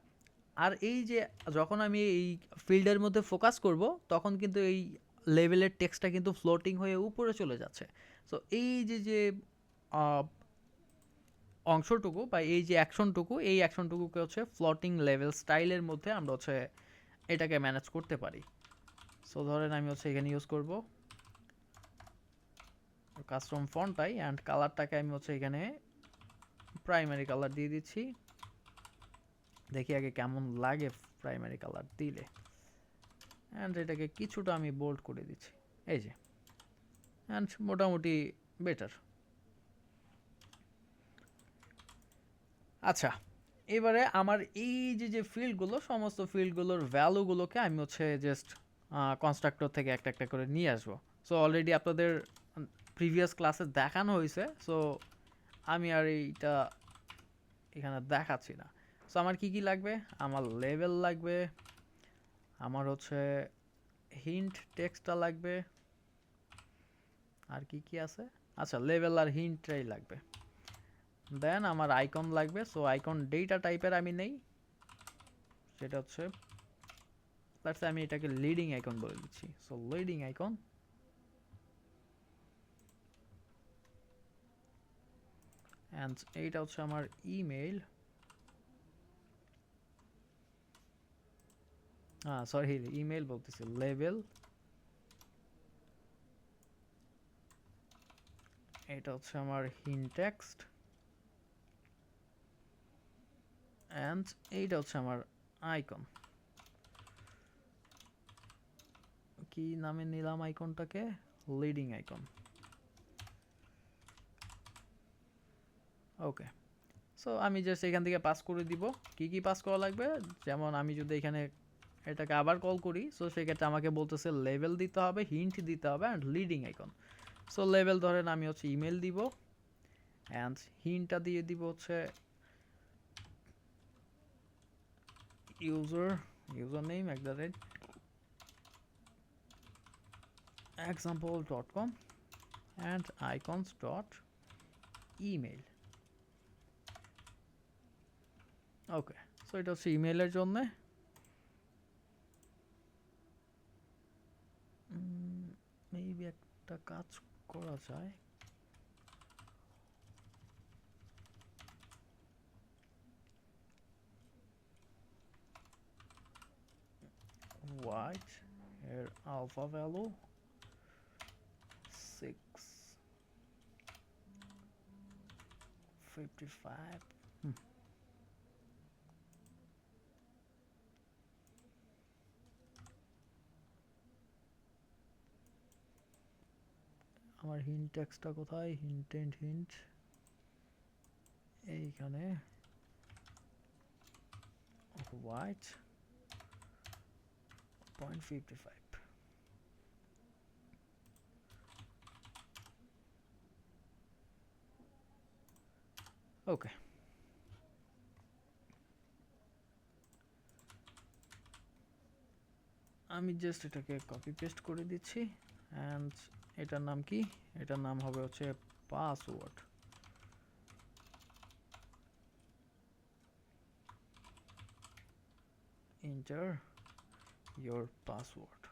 আর এই যে যখন আমি এই ফিল্ডের মধ্যে ফোকাস করব তখন কিন্তু এই লেভেলের টেক্সটটা কিন্তু ফ্লোটিং হয়ে উপরে চলে যাচ্ছে। সো এই যে যে অংশটুকু বা এই যে অ্যাকশনটুকু, এই অ্যাকশনটুকুকে হচ্ছে ফ্লোটিং লেভেল স্টাইলের মধ্যে আমরা হচ্ছে এটাকে ম্যানেজ করতে পারি। সো ধরেন আমি হচ্ছে এখানে ইউজ করব কাস্টম ফন্টটাই, অ্যান্ড কালারটাকে আমি হচ্ছে এখানে প্রাইমারি কালার দিয়ে দিচ্ছি, দেখি আগে কেমন লাগে প্রাইমারি কালার দিলে, অ্যান্ড এটাকে কিছুটা আমি বোল্ড করে দিচ্ছি, এই যে, অ্যান্ড মোটামুটি বেটার। আচ্ছা, এবারে আমার এই যে যে ফিল্ডগুলো, সমস্ত ফিল্ডগুলোর ভ্যালুগুলোকে আমি হচ্ছে জাস্ট কনস্ট্রাক্টর থেকে একটা একটা করে নিয়ে আসবো। সো অলরেডি আপনাদের প্রিভিয়াস ক্লাসে দেখানো হয়েছে, সো আমি আর এইটা এখানে দেখাচ্ছি না। সো আমার কি কি লাগবে, আমার লেভেল লাগবে, আমার হচ্ছে হিন্ট টেক্সটটা লাগবে, আর কি কি আছে, আচ্ছা লেভেল আর হিন্টটাই লাগবে। দেন আমার আইকন লাগবে, সো আইকন ডেটা টাইপের আমি নেই, সেটা হচ্ছে আমি এটাকে লিডিং আইকন বলে দিচ্ছি, সো লিডিং আইকন, অ্যান্ড এইটা হচ্ছে আমার ইমেইল, সরি ইমেইল বলতেছি, লেভেল, এটা হচ্ছে আমার হিন্ট টেক্সট, অ্যান্ড এইটা হচ্ছে আমার আইকন। কি নামে নিলাম আইকনটাকে, লিডিং আইকন। ওকে, সো আমি জাস্ট এখান থেকে পাস করে দিব, কি কি পাস করা লাগবে, যেমন আমি যদি এখানে এটাকে আবার কল করি, সো সেক্ষেত্রে আমাকে বলতেছে লেভেল দিতে হবে, হিন্ট দিতে হবে, and leading icon. So level ধরেন আমি হচ্ছে ইমেল দিব, অ্যান্ড হিন্টটা দিয়ে দিব হচ্ছে user name example.com and icons.email. Okay, so এটা হচ্ছে ইমেইলের জন্য। মেবি একটা কাজ করা যায়, white here alpha value 655, আমার হিন্ট টেক্সটটা কোথায়? হিন্ট এইখানে হোয়াইট 0.55. ওকে, আমি জাস্ট এটাকে কপি পেস্ট করে দিচ্ছি অ্যান্ড এটার নাম কি? এটার নাম হবে হচ্ছে password. Enter your password.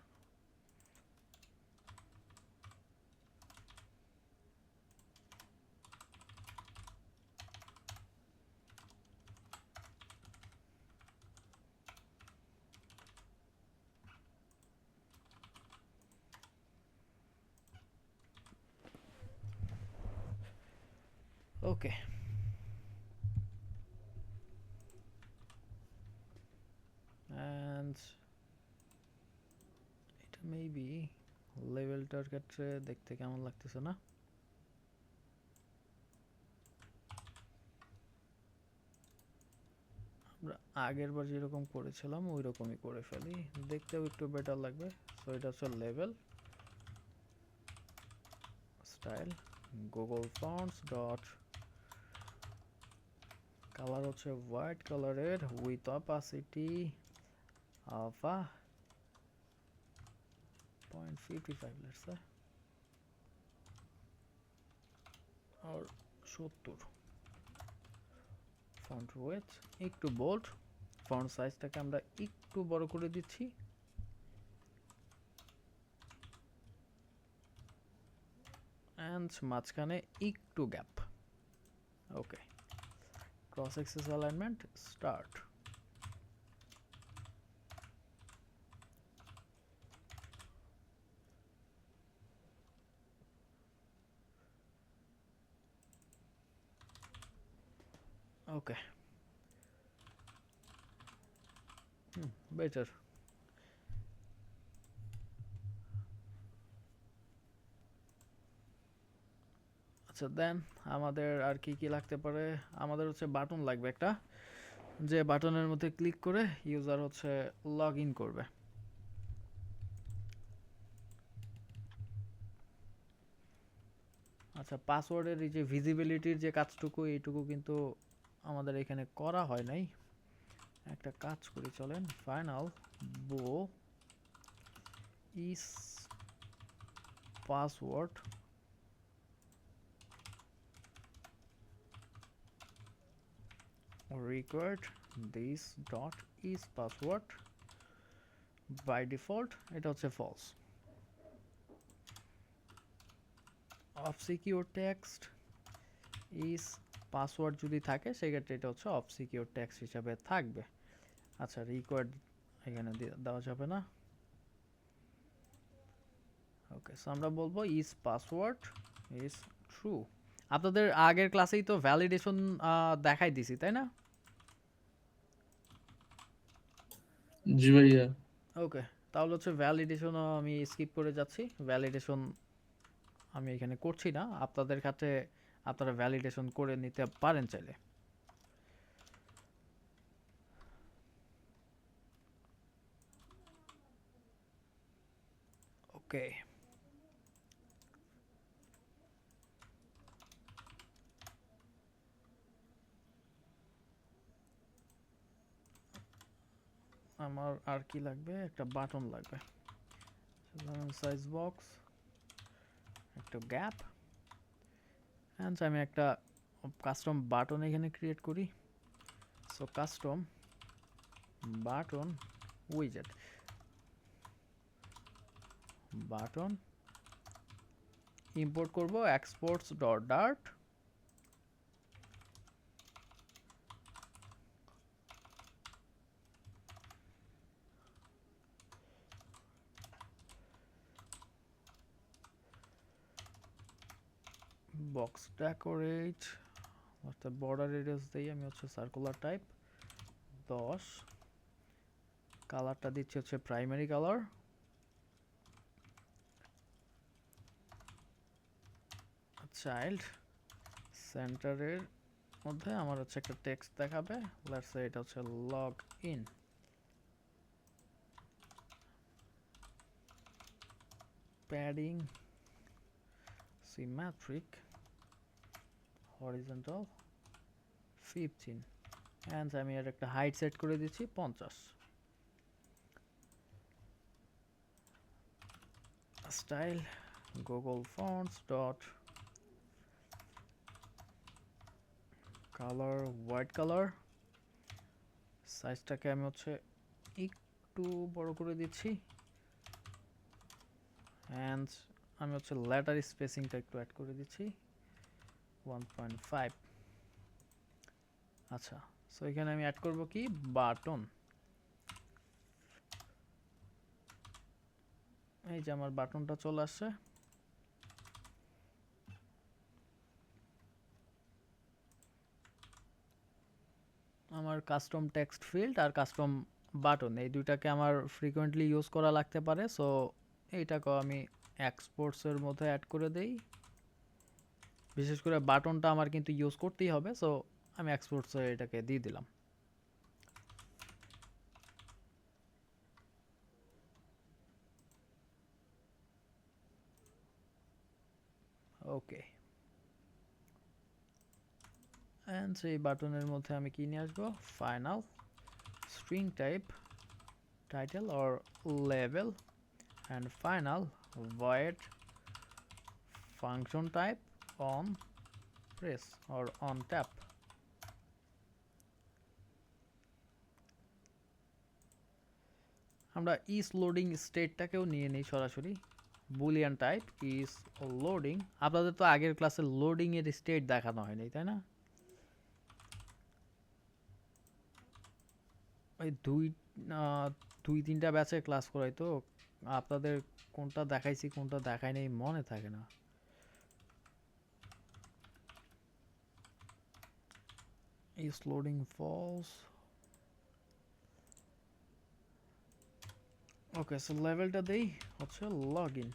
Okay. And এটা মেবি লেভেলটার ক্ষেত্রে দেখতে কেমন লাগতেছে না? আমরা আগের বার যেরকম করেছিলাম ওই রকমই করে ফেলি, দেখতেও একটু বেটার লাগবে। সো এটা হচ্ছে লেভেল style Google fonts dot, colour হচ্ছে হোয়াইট কালারের with opacity alpha 0.55 let's say or 70। Font with একটু বোল্ড, ফন্ট সাইজটাকে আমরা একটু বড় করে দিচ্ছি। এন্ড মাঝখানে একটু গ্যাপ। Okay, cross axis alignment start. Okay, better. আচ্ছা দেন আমাদের আর কি কি লাগতে পারে? আমাদের হচ্ছে বাটন লাগবে একটা, যে বাটনের মধ্যে ক্লিক করে ইউজার হচ্ছে লগ ইন করবে। আচ্ছা, পাসওয়ার্ডের এই যে ভিজিবিলিটির যে কাজটুকু, এইটুকু কিন্তু আমাদের এখানে করা হয় নাই। একটা কাজ করি চলেন, ফাইনাল বো ইস password required this dot is password by default এটা হচ্ছে false। of secure text is password যদি থাকে সেক্ষেত্রে এটা হচ্ছে অফ সিকিউর টেক্সট হিসাবে থাকবে। আচ্ছা, রিকোয়ার্ড এখানে দেওয়া যাবে না। ওকে, সো আমরা বলবো ইজ পাসওয়ার্ড ইজ ট্রু। আপনাদের আগের ক্লাসেই তো ভ্যালিডেশন দেখাই দিছি, তাই না? জি ভাইয়া। ওকে, তাহলে হচ্ছে ভ্যালিডেশনও আমি স্কিপ করে যাচ্ছি। ভ্যালিডেশন আমি এখানে করছি না, আপনাদের ক্ষেত্রে আপনারা ভ্যালিডেশন করে নিতে পারেন চাইলে। ওকে, আমার আর কি লাগবে? একটা বাটন লাগবে, সাইজ বক্স, একটা গ্যাপ, অ্যান্ড আমি একটা কাস্টম বাটন এখানে ক্রিয়েট করি। সো কাস্টম বাটন উইজেট, বাটন ইম্পোর্ট করব exports dot dart, box decorate, অর্থাৎ বর্ডার রেডিয়াস দিই আমি হচ্ছে সার্কুলার টাইপ 10, কালারটা দিচ্ছি হচ্ছে প্রাইমারি কালার, চাইল্ড সেন্টারের মধ্যে আমার হচ্ছে একটা টেক্সট দেখাবে, লেটস সে এটা হচ্ছে log in. Padding symmetric horizontal 15 and আমি এর একটা হাইট সেট করে দিচ্ছি 50। Style Google fonts dot colour white colour, সাইজটাকে আমি হচ্ছে একটু বড় করে দিচ্ছি অ্যান্ড আমি হচ্ছে লেটার স্পেসিংটা একটু অ্যাড করে দিচ্ছি 1.5। আচ্ছা, সো এখানে আমি অ্যাড করব কি বাটন। এই যে আমার বাটনটা চলে আসছে। আমার কাস্টম টেক্সট ফিল্ড আর কাস্টম বাটন এই দুইটাকে আমার ফ্রিকোয়েন্টলি ইউজ করা লাগতে পারে, সো এইটাকেও আমি এক্সপোর্টসের মধ্যে অ্যাড করে দেই। বিশেষ করে বাটনটা আমার কিন্তু ইউজ করতেই হবে, সো আমি এক্সপোর্টসে এটাকে দিয়ে দিলাম। ওকে, অ্যান্ড সেই বাটনের মধ্যে আমি কি নিয়ে আসবো, final string type title or label and final void function type on press or on tap। আমরা is loading স্টেটটাকেও নিয়ে নেই সরাসরি, বুলিয়ান টাইপ is loading। আপনাদের তো আগের ক্লাসে লোডিং এর স্টেট দেখানো হয়নি তাই না? এই দুই তিনটা ব্যাচে ক্লাস করাই তো, আপনাদের কোনটা দেখাইছি কোনটা দেখাই নাই মনে থাকে না। is loading false। Okay, so লেভেলটা দেই হচ্ছে লগইন।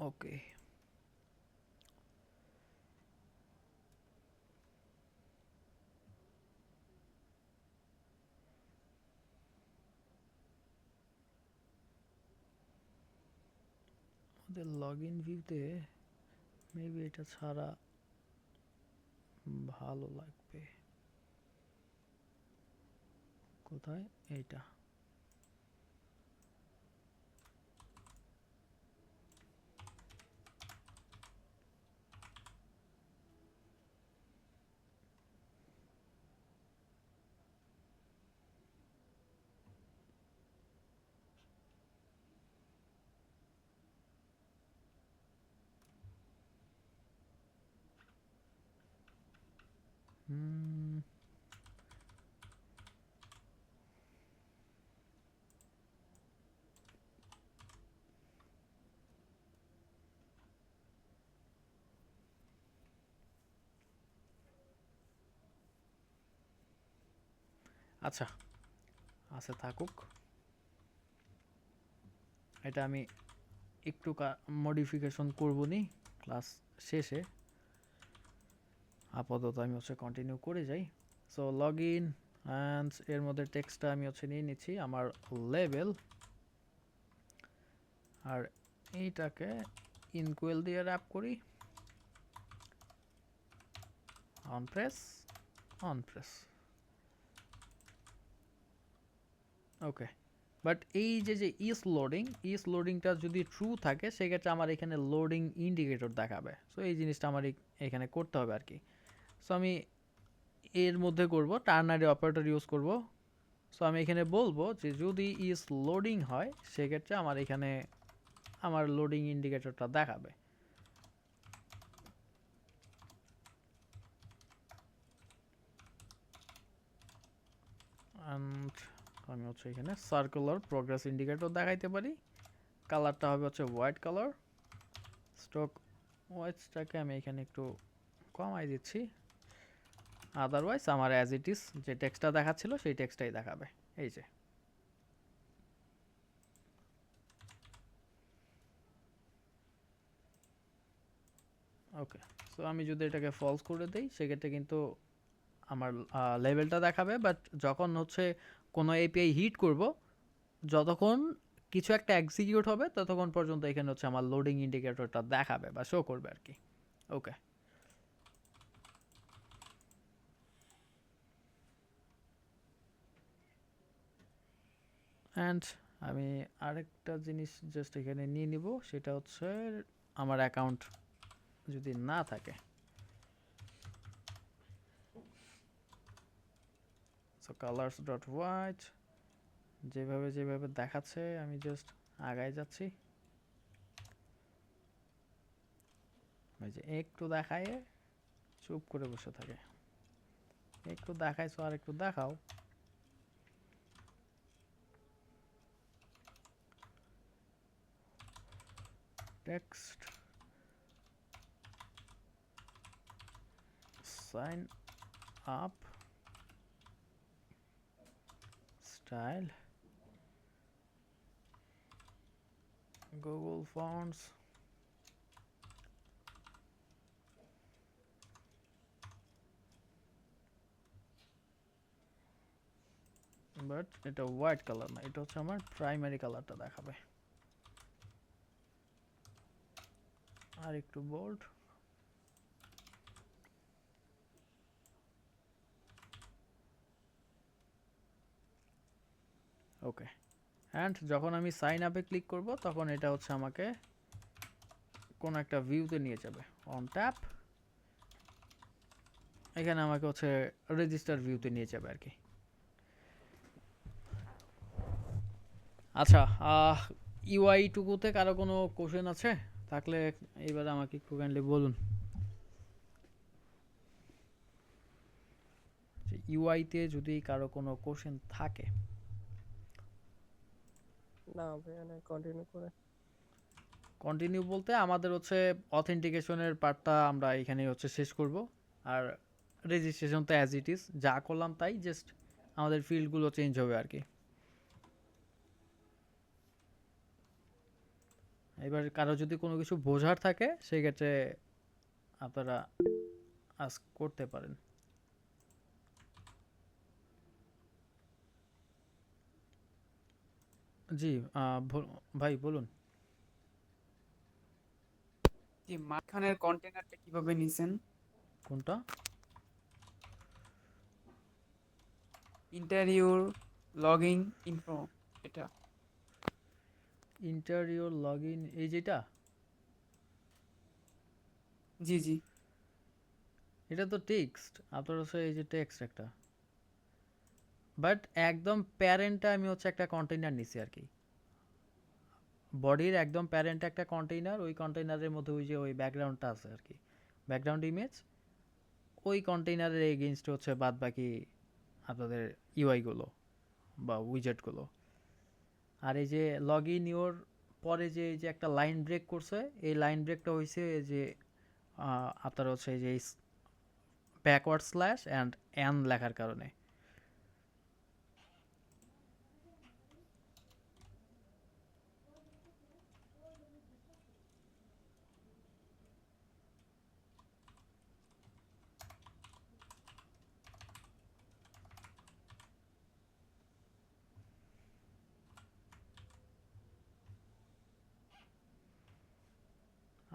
ওকে, আমাদের লগইন ভিউতে মেবি এটা ছাড়া ভালো লাগবে। কোথায় এইটা? হুম, আচ্ছা আচ্ছা থাকুক, এটা আমি একটু মডিফিকেশন করব নি ক্লাস শেষে। আপাতত আমি হচ্ছে কন্টিনিউ করে যাই। সো লগ ইন অ্যান্ড এর মধ্যে টেক্সটটা আমি হচ্ছে নিয়ে নিচ্ছি আমার লেভেল, আর এইটাকে ইনকুয়েল দিয়ে র্যাপ করি on press on press. Okay, but এই যে ইস লোডিংটা যদি ট্রু থাকে সেক্ষেত্রে আমার এখানে লোডিং ইন্ডিকেটর দেখাবে। সো এই জিনিসটা আমার এখানে করতে হবে আর কি। সো আমি এর মধ্যে করব টার্নারি অপারেটর ইউজ করব। সো আমি এখানে বলবো যে যদি ইস লোডিং হয় সেক্ষেত্রে আমার এখানে আমার লোডিং ইন্ডিকেটরটা দেখাবে। আমি হচ্ছে এখানে সার্কুলার প্রোগ্রেস ইন্ডিকেটর দেখাইতে পারি। কালারটা হবে হচ্ছে হোয়াইট কালার। স্টক হোয়াইটসটাকে আমি এখানে একটু কমাই দিচ্ছি আদারওয়াইজ আমার অ্যাজ ইট ইজ যে টেক্সটটা দেখাচ্ছিল সেই টেক্সটটাই দেখাবে। এই যে ওকে, সো আমি যদি এটাকে ফলস করে দেই সেক্ষেত্রে কিন্তু আমার লেভেলটা দেখাবে, বাট যখন হচ্ছে কোনো এপিআই হিট করব, যতক্ষণ কিছু একটা এক্সিকিউট হবে ততক্ষণ পর্যন্ত এখানে হচ্ছে আমার লোডিং ইন্ডিকেটরটা দেখাবে বা শো করবে আর কি। ওকে, অ্যান্ড আমি আরেকটা জিনিস জাস্ট এখানে নিয়ে নিব, সেটা হচ্ছে আমার অ্যাকাউন্ট যদি না থাকে, সো কালার্স ডট হোয়াইট যেভাবে যেভাবে দেখাচ্ছে আমি জাস্ট আগায় যাচ্ছি। ওই যে একটু দেখায় চুপ করে বসে থাকে, একটু দেখাইছো আর একটু দেখাও। Text sign up style Google fonts but এটা হোয়াইট কালার না, এটা হচ্ছে আমার প্রাইমারি কালারটা দেখাবে। আর একটু বোল্ড, ওকে। অ্যান্ড যখন আমি সাইন আপে ক্লিক করব তখন এটা হচ্ছে আমাকে কোন একটা ভিউতে নিয়ে যাবে। অন ট্যাপ এখানে আমাকে হচ্ছে রেজিস্টার ভিউতে নিয়ে যাবে আর কি। আচ্ছা, ইউআই টুকুতে কারো কোনো কোশ্চেন আছে থাকলে এইবার আমাকে একটু কাইন্ডলি বলুন। ইউআইতে যদি কারো কোনো কোশ্চেন থাকে। না ভাইয়া না, কন্টিনিউ করে। কন্টিনিউ বলতে আমাদের হচ্ছে অথেন্টিকেশনের পার্টটা আমরা এখানেই হচ্ছে শেষ করব, আর রেজিস্ট্রেশন তো অ্যাজ ইট ইজ যা করলাম তাই, জাস্ট আমাদের ফিল্ডগুলো চেঞ্জ হবে আর কি। এবার কারো যদি কোনো কিছু বোঝার থাকে সেই ক্ষেত্রে আপনারা আস্ক করতে পারেন। জি, ভাই বলুন। যে মাঝখানের কন্টেনারটা কিভাবে নিছেন? কোনটা? ইন্টারিওর লগইন ইনফো, এটা। ইন্টারিওর লগইন, এই যেটা? জি জি। এটা তো টেক্সট, আপনার হচ্ছে এই যে টেক্সট একটা, বাট একদম প্যারেন্টটা আমি হচ্ছে একটা কন্টেইনার নিছি আর কি। বডির একদম প্যারেন্ট একটা কন্টেইনার, ওই কন্টেইনারের মধ্যে ওই যে ওই ব্যাকগ্রাউন্ডটা আছে আর কি, ব্যাকগ্রাউন্ড ইমেজ, ওই কন্টেইনারের এগেইনস্ট হচ্ছে বাদ বাকি আপনাদের ইউআইগুলো বা উইজেটগুলো। আর এই যে লগ ইন ইউর পরে যে এই যে একটা লাইন ব্রেক করছে, এই লাইন ব্রেকটা হয়েছে যে আপনার হচ্ছে এই যে ব্যাকওয়ার্ড স্ল্যাশ অ্যান্ড অ্যান লেখার কারণে।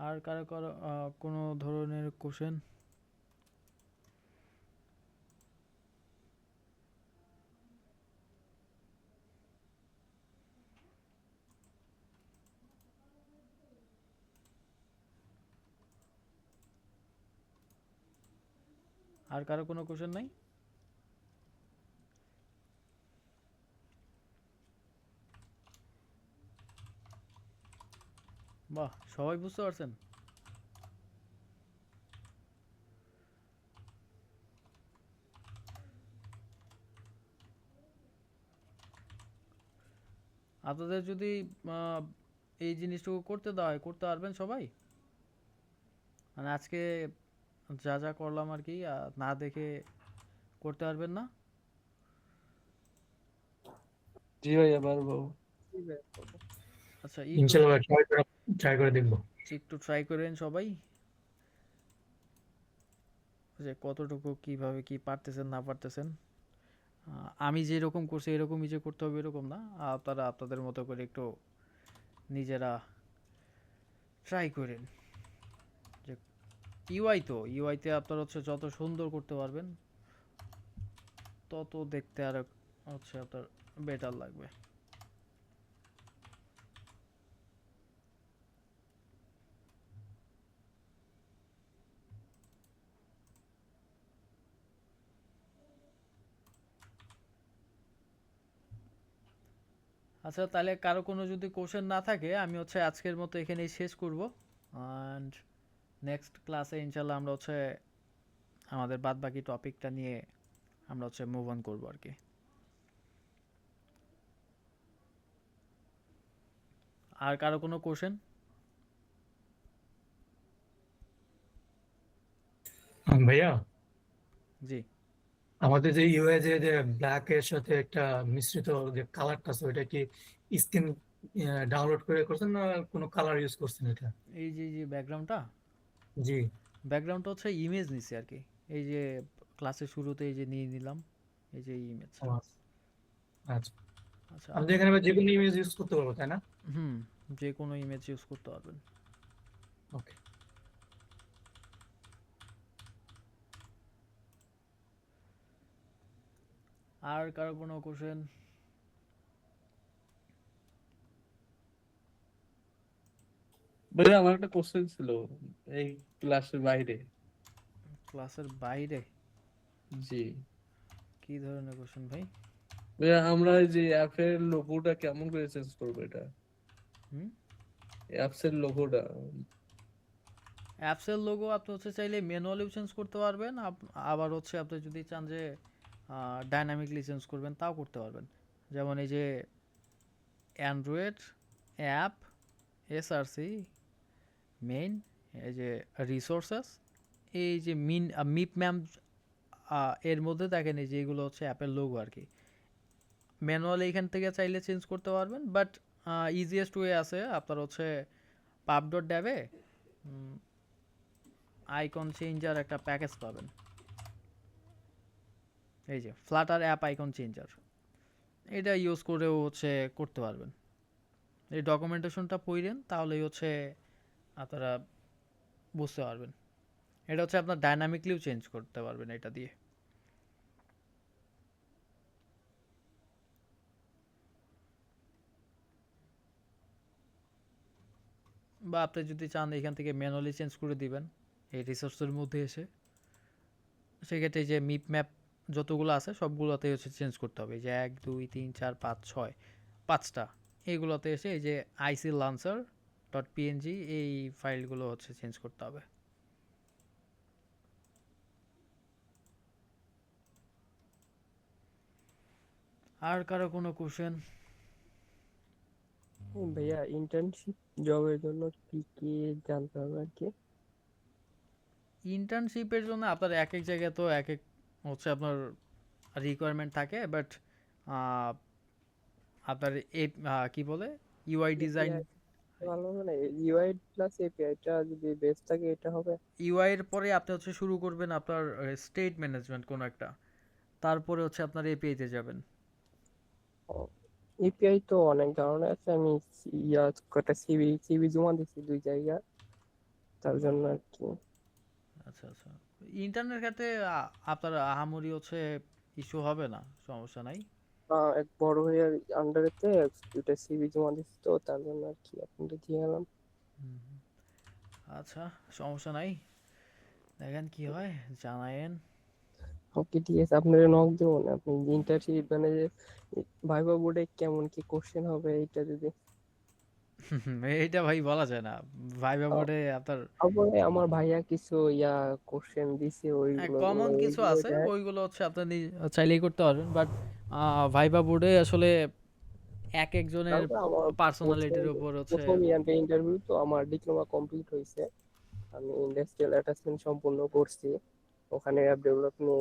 আর কারো কারো কোনো ধরনের কোশ্চেন? আর কারো কোনো কোশ্চেন নাই? বাহ, সবাই বুঝতে পারছেন। আপনাদের যদি এই জিনিসটুকু করতে দেওয়া হয় করতে পারবেন সবাই? মানে আজকে যা যা করলাম আর কি, না দেখে করতে পারবেন না? জি ভাইয়া পারবো। আচ্ছা ইনশাল্লাহ ট্রাই করে দেখবো। একটু ট্রাই করেন সবাই, যে কতটুকু কিভাবে কি পারতেছেন না পারতেছেন। আমি যেরকম করছি এরকমই যে করতে হবে এরকম না, আপনারা আপনাদের মতো করে একটু নিজেরা ট্রাই করেন। যে ইউআইতে আপনারা হচ্ছে যত সুন্দর করতে পারবেন তত দেখতে আর হচ্ছে আপনার বেটার লাগবে। আচ্ছা তাহলে কারো কোনো যদি কোশ্চেন না থাকে আমি হচ্ছে আজকের মতো এখানেই শেষ করব। অ্যান্ড নেক্সট ক্লাসে ইনশাল্লাহ আমরা হচ্ছে আমাদের বাদ বাকি টপিকটা নিয়ে আমরা হচ্ছে মুভ অন করবো আর কি। আর কারো কোনো কোশ্চেন? ভাইয়া, জি। আমাদের যে ইউআই যে ব্ল্যাক এর সাথে একটা মিশ্রিত যে কালারটা আছে ওইটা কি স্ক্রিন ডাউনলোড করে করছেন না কোনো কালার ইউজ করছেন এটা? এই যে ব্যাকগ্রাউন্ডটা, জি। ব্যাকগ্রাউন্ডটা হচ্ছে ইমেজ নিছি আর কি। এই যে ক্লাসের শুরুতে এই যে নিয়ে নিলাম, এই যে ইমেজ। ও আচ্ছা, আচ্ছা। আমাদের এখানে আবার যে কোনো ইমেজ ইউজ করতে পারবো তাই না? হুম, যে কোনো ইমেজ ইউজ করতে পারবেন। ওকে। আর কারো কোনো কোশ্চেন? ভাইয়া আমার একটা কোশ্চেন ছিল এই ক্লাসের বাইরে। ক্লাসের বাইরে? জি কি ধরনের কোশ্চেন ভাই? ভাইয়া, আমরা এই যে অ্যাপের লোগোটা কেমন করে চেঞ্জ করবো এটা? হুম, অ্যাপসের লোগোটা। অ্যাপসের লোগো আপনি হচ্ছে চাইলে ম্যানুয়ালিও চেঞ্জ করতে পারবেন, আবার হচ্ছে আপনি যদি চান যে ডাইনামিকলি চেঞ্জ করবেন তাও করতে পারবেন। যেমন এই যে অ্যান্ড্রয়েড অ্যাপ, এসআরসি, মেইন, এই যে রিসোর্সেস, এই যে মিপ ম্যাম, এর মধ্যে দেখেন এই যে এগুলো হচ্ছে অ্যাপের লোগো আর কি। ম্যানুয়ালি এখান থেকে চাইলে চেঞ্জ করতে পারবেন, বাট ইজিয়েস্ট ওয়ে আছে আপনার হচ্ছে পাব ডট ড্যাবে আইকন চেঞ্জার একটা প্যাকেজ পাবেন, এই যে ফ্লাটার অ্যাপ আইকন চেঞ্জার, এটা ইউজ করেও হচ্ছে করতে পারবেন। এই ডকুমেন্টেশনটা পড়েন তাহলেই হচ্ছে আপনারা বুঝতে পারবেন। এটা হচ্ছে আপনার ডাইনামিকলিও চেঞ্জ করতে পারবেন এটা দিয়ে। বা আপনি যদি চান এখান থেকে ম্যানুয়ালি চেঞ্জ করে দিবেন এই রিসোর্সের মধ্যে এসে, সেক্ষেত্রে যে মিপ ম্যাপ যতগুলো আছে সবগুলোতে হচ্ছে চেঞ্জ করতে হবে। এই যে 1 2 3 4 5 6 5টা, এইগুলোতে এসে এই যে আইসি লান্সার ডট পিএনজি এই ফাইলগুলো হচ্ছে চেঞ্জ করতে হবে। আর কারো কোনো কোশ্চেন? ভাইয়া ইন্টার্নশিপ জবের জন্য কি কি জানতে হবে আর কি? ইন্টার্নশিপের জন্য আপনার এক এক জায়গায় তো এক এক হচ্ছে আপনার রিকোয়ারমেন্ট থাকে, বাট আপনার এই কি বলে ইউআই ডিজাইন, API ভালো মানে ইউআই প্লাস এপিআইটা যদি বেস থাকে এটা হবে। ইউআই এর পরে আপনি হচ্ছে শুরু করবেন আপনার স্টেট ম্যানেজমেন্ট কোনো একটা, তারপরে হচ্ছে আপনার এপিআই তে যাবেন। এপিআই তো অনেক ধরনের আছে, আমি কটা সিভি জমা দিচ্ছি 2 জায়গা, তার জন্য আর কি। আচ্ছা আচ্ছা, ইন্টারনেট ক্ষেত্রে আপনার আহামরি হচ্ছে ইস্যু হবে না, সমস্যা নাই। এক বড় ভাইয়ার আন্ডারেতে 2টা সিভি জমা দিচ্ছি, তো তার জন্য আর কি আপনাদের দিয়ে গেলাম। হুম, হুম। আচ্ছা, সমস্যা নাই, দেখেন কি হয় জানায়েন। ওকে ঠিক আছে, আপনারা নক দেবো না আপনি ইন্টার্নশিপ মানে যে ভাইবা বোর্ডে কেমন কি কোশ্চেন হবে এইটা যদি। এইটা ভাই বলা যায় না, ভাইবা বোর্ডে আপনার তারপরে আমার ভাইয়া কিছু কোশ্চেন দিছে ওইগুলো কমন কিছু ওইগুলো আছে, দেখ। ওইগুলো হচ্ছে আপনি চাইলেই করতে পারবেন, বাট ভাইবা বোর্ডে আসলে এক একজনের তারপর আমার পার্সোনালিটির উপর হচ্ছে। প্রথম ইন্টারভিউ তো আমার ডিপ্লোমা কমপ্লিট হয়েছে, আমি ইন্ডাস্ট্রিয়াল অ্যাটাচমেন্ট সম্পূর্ণ করছি, ওখানে অ্যাপ ডেভেলপ নিয়ে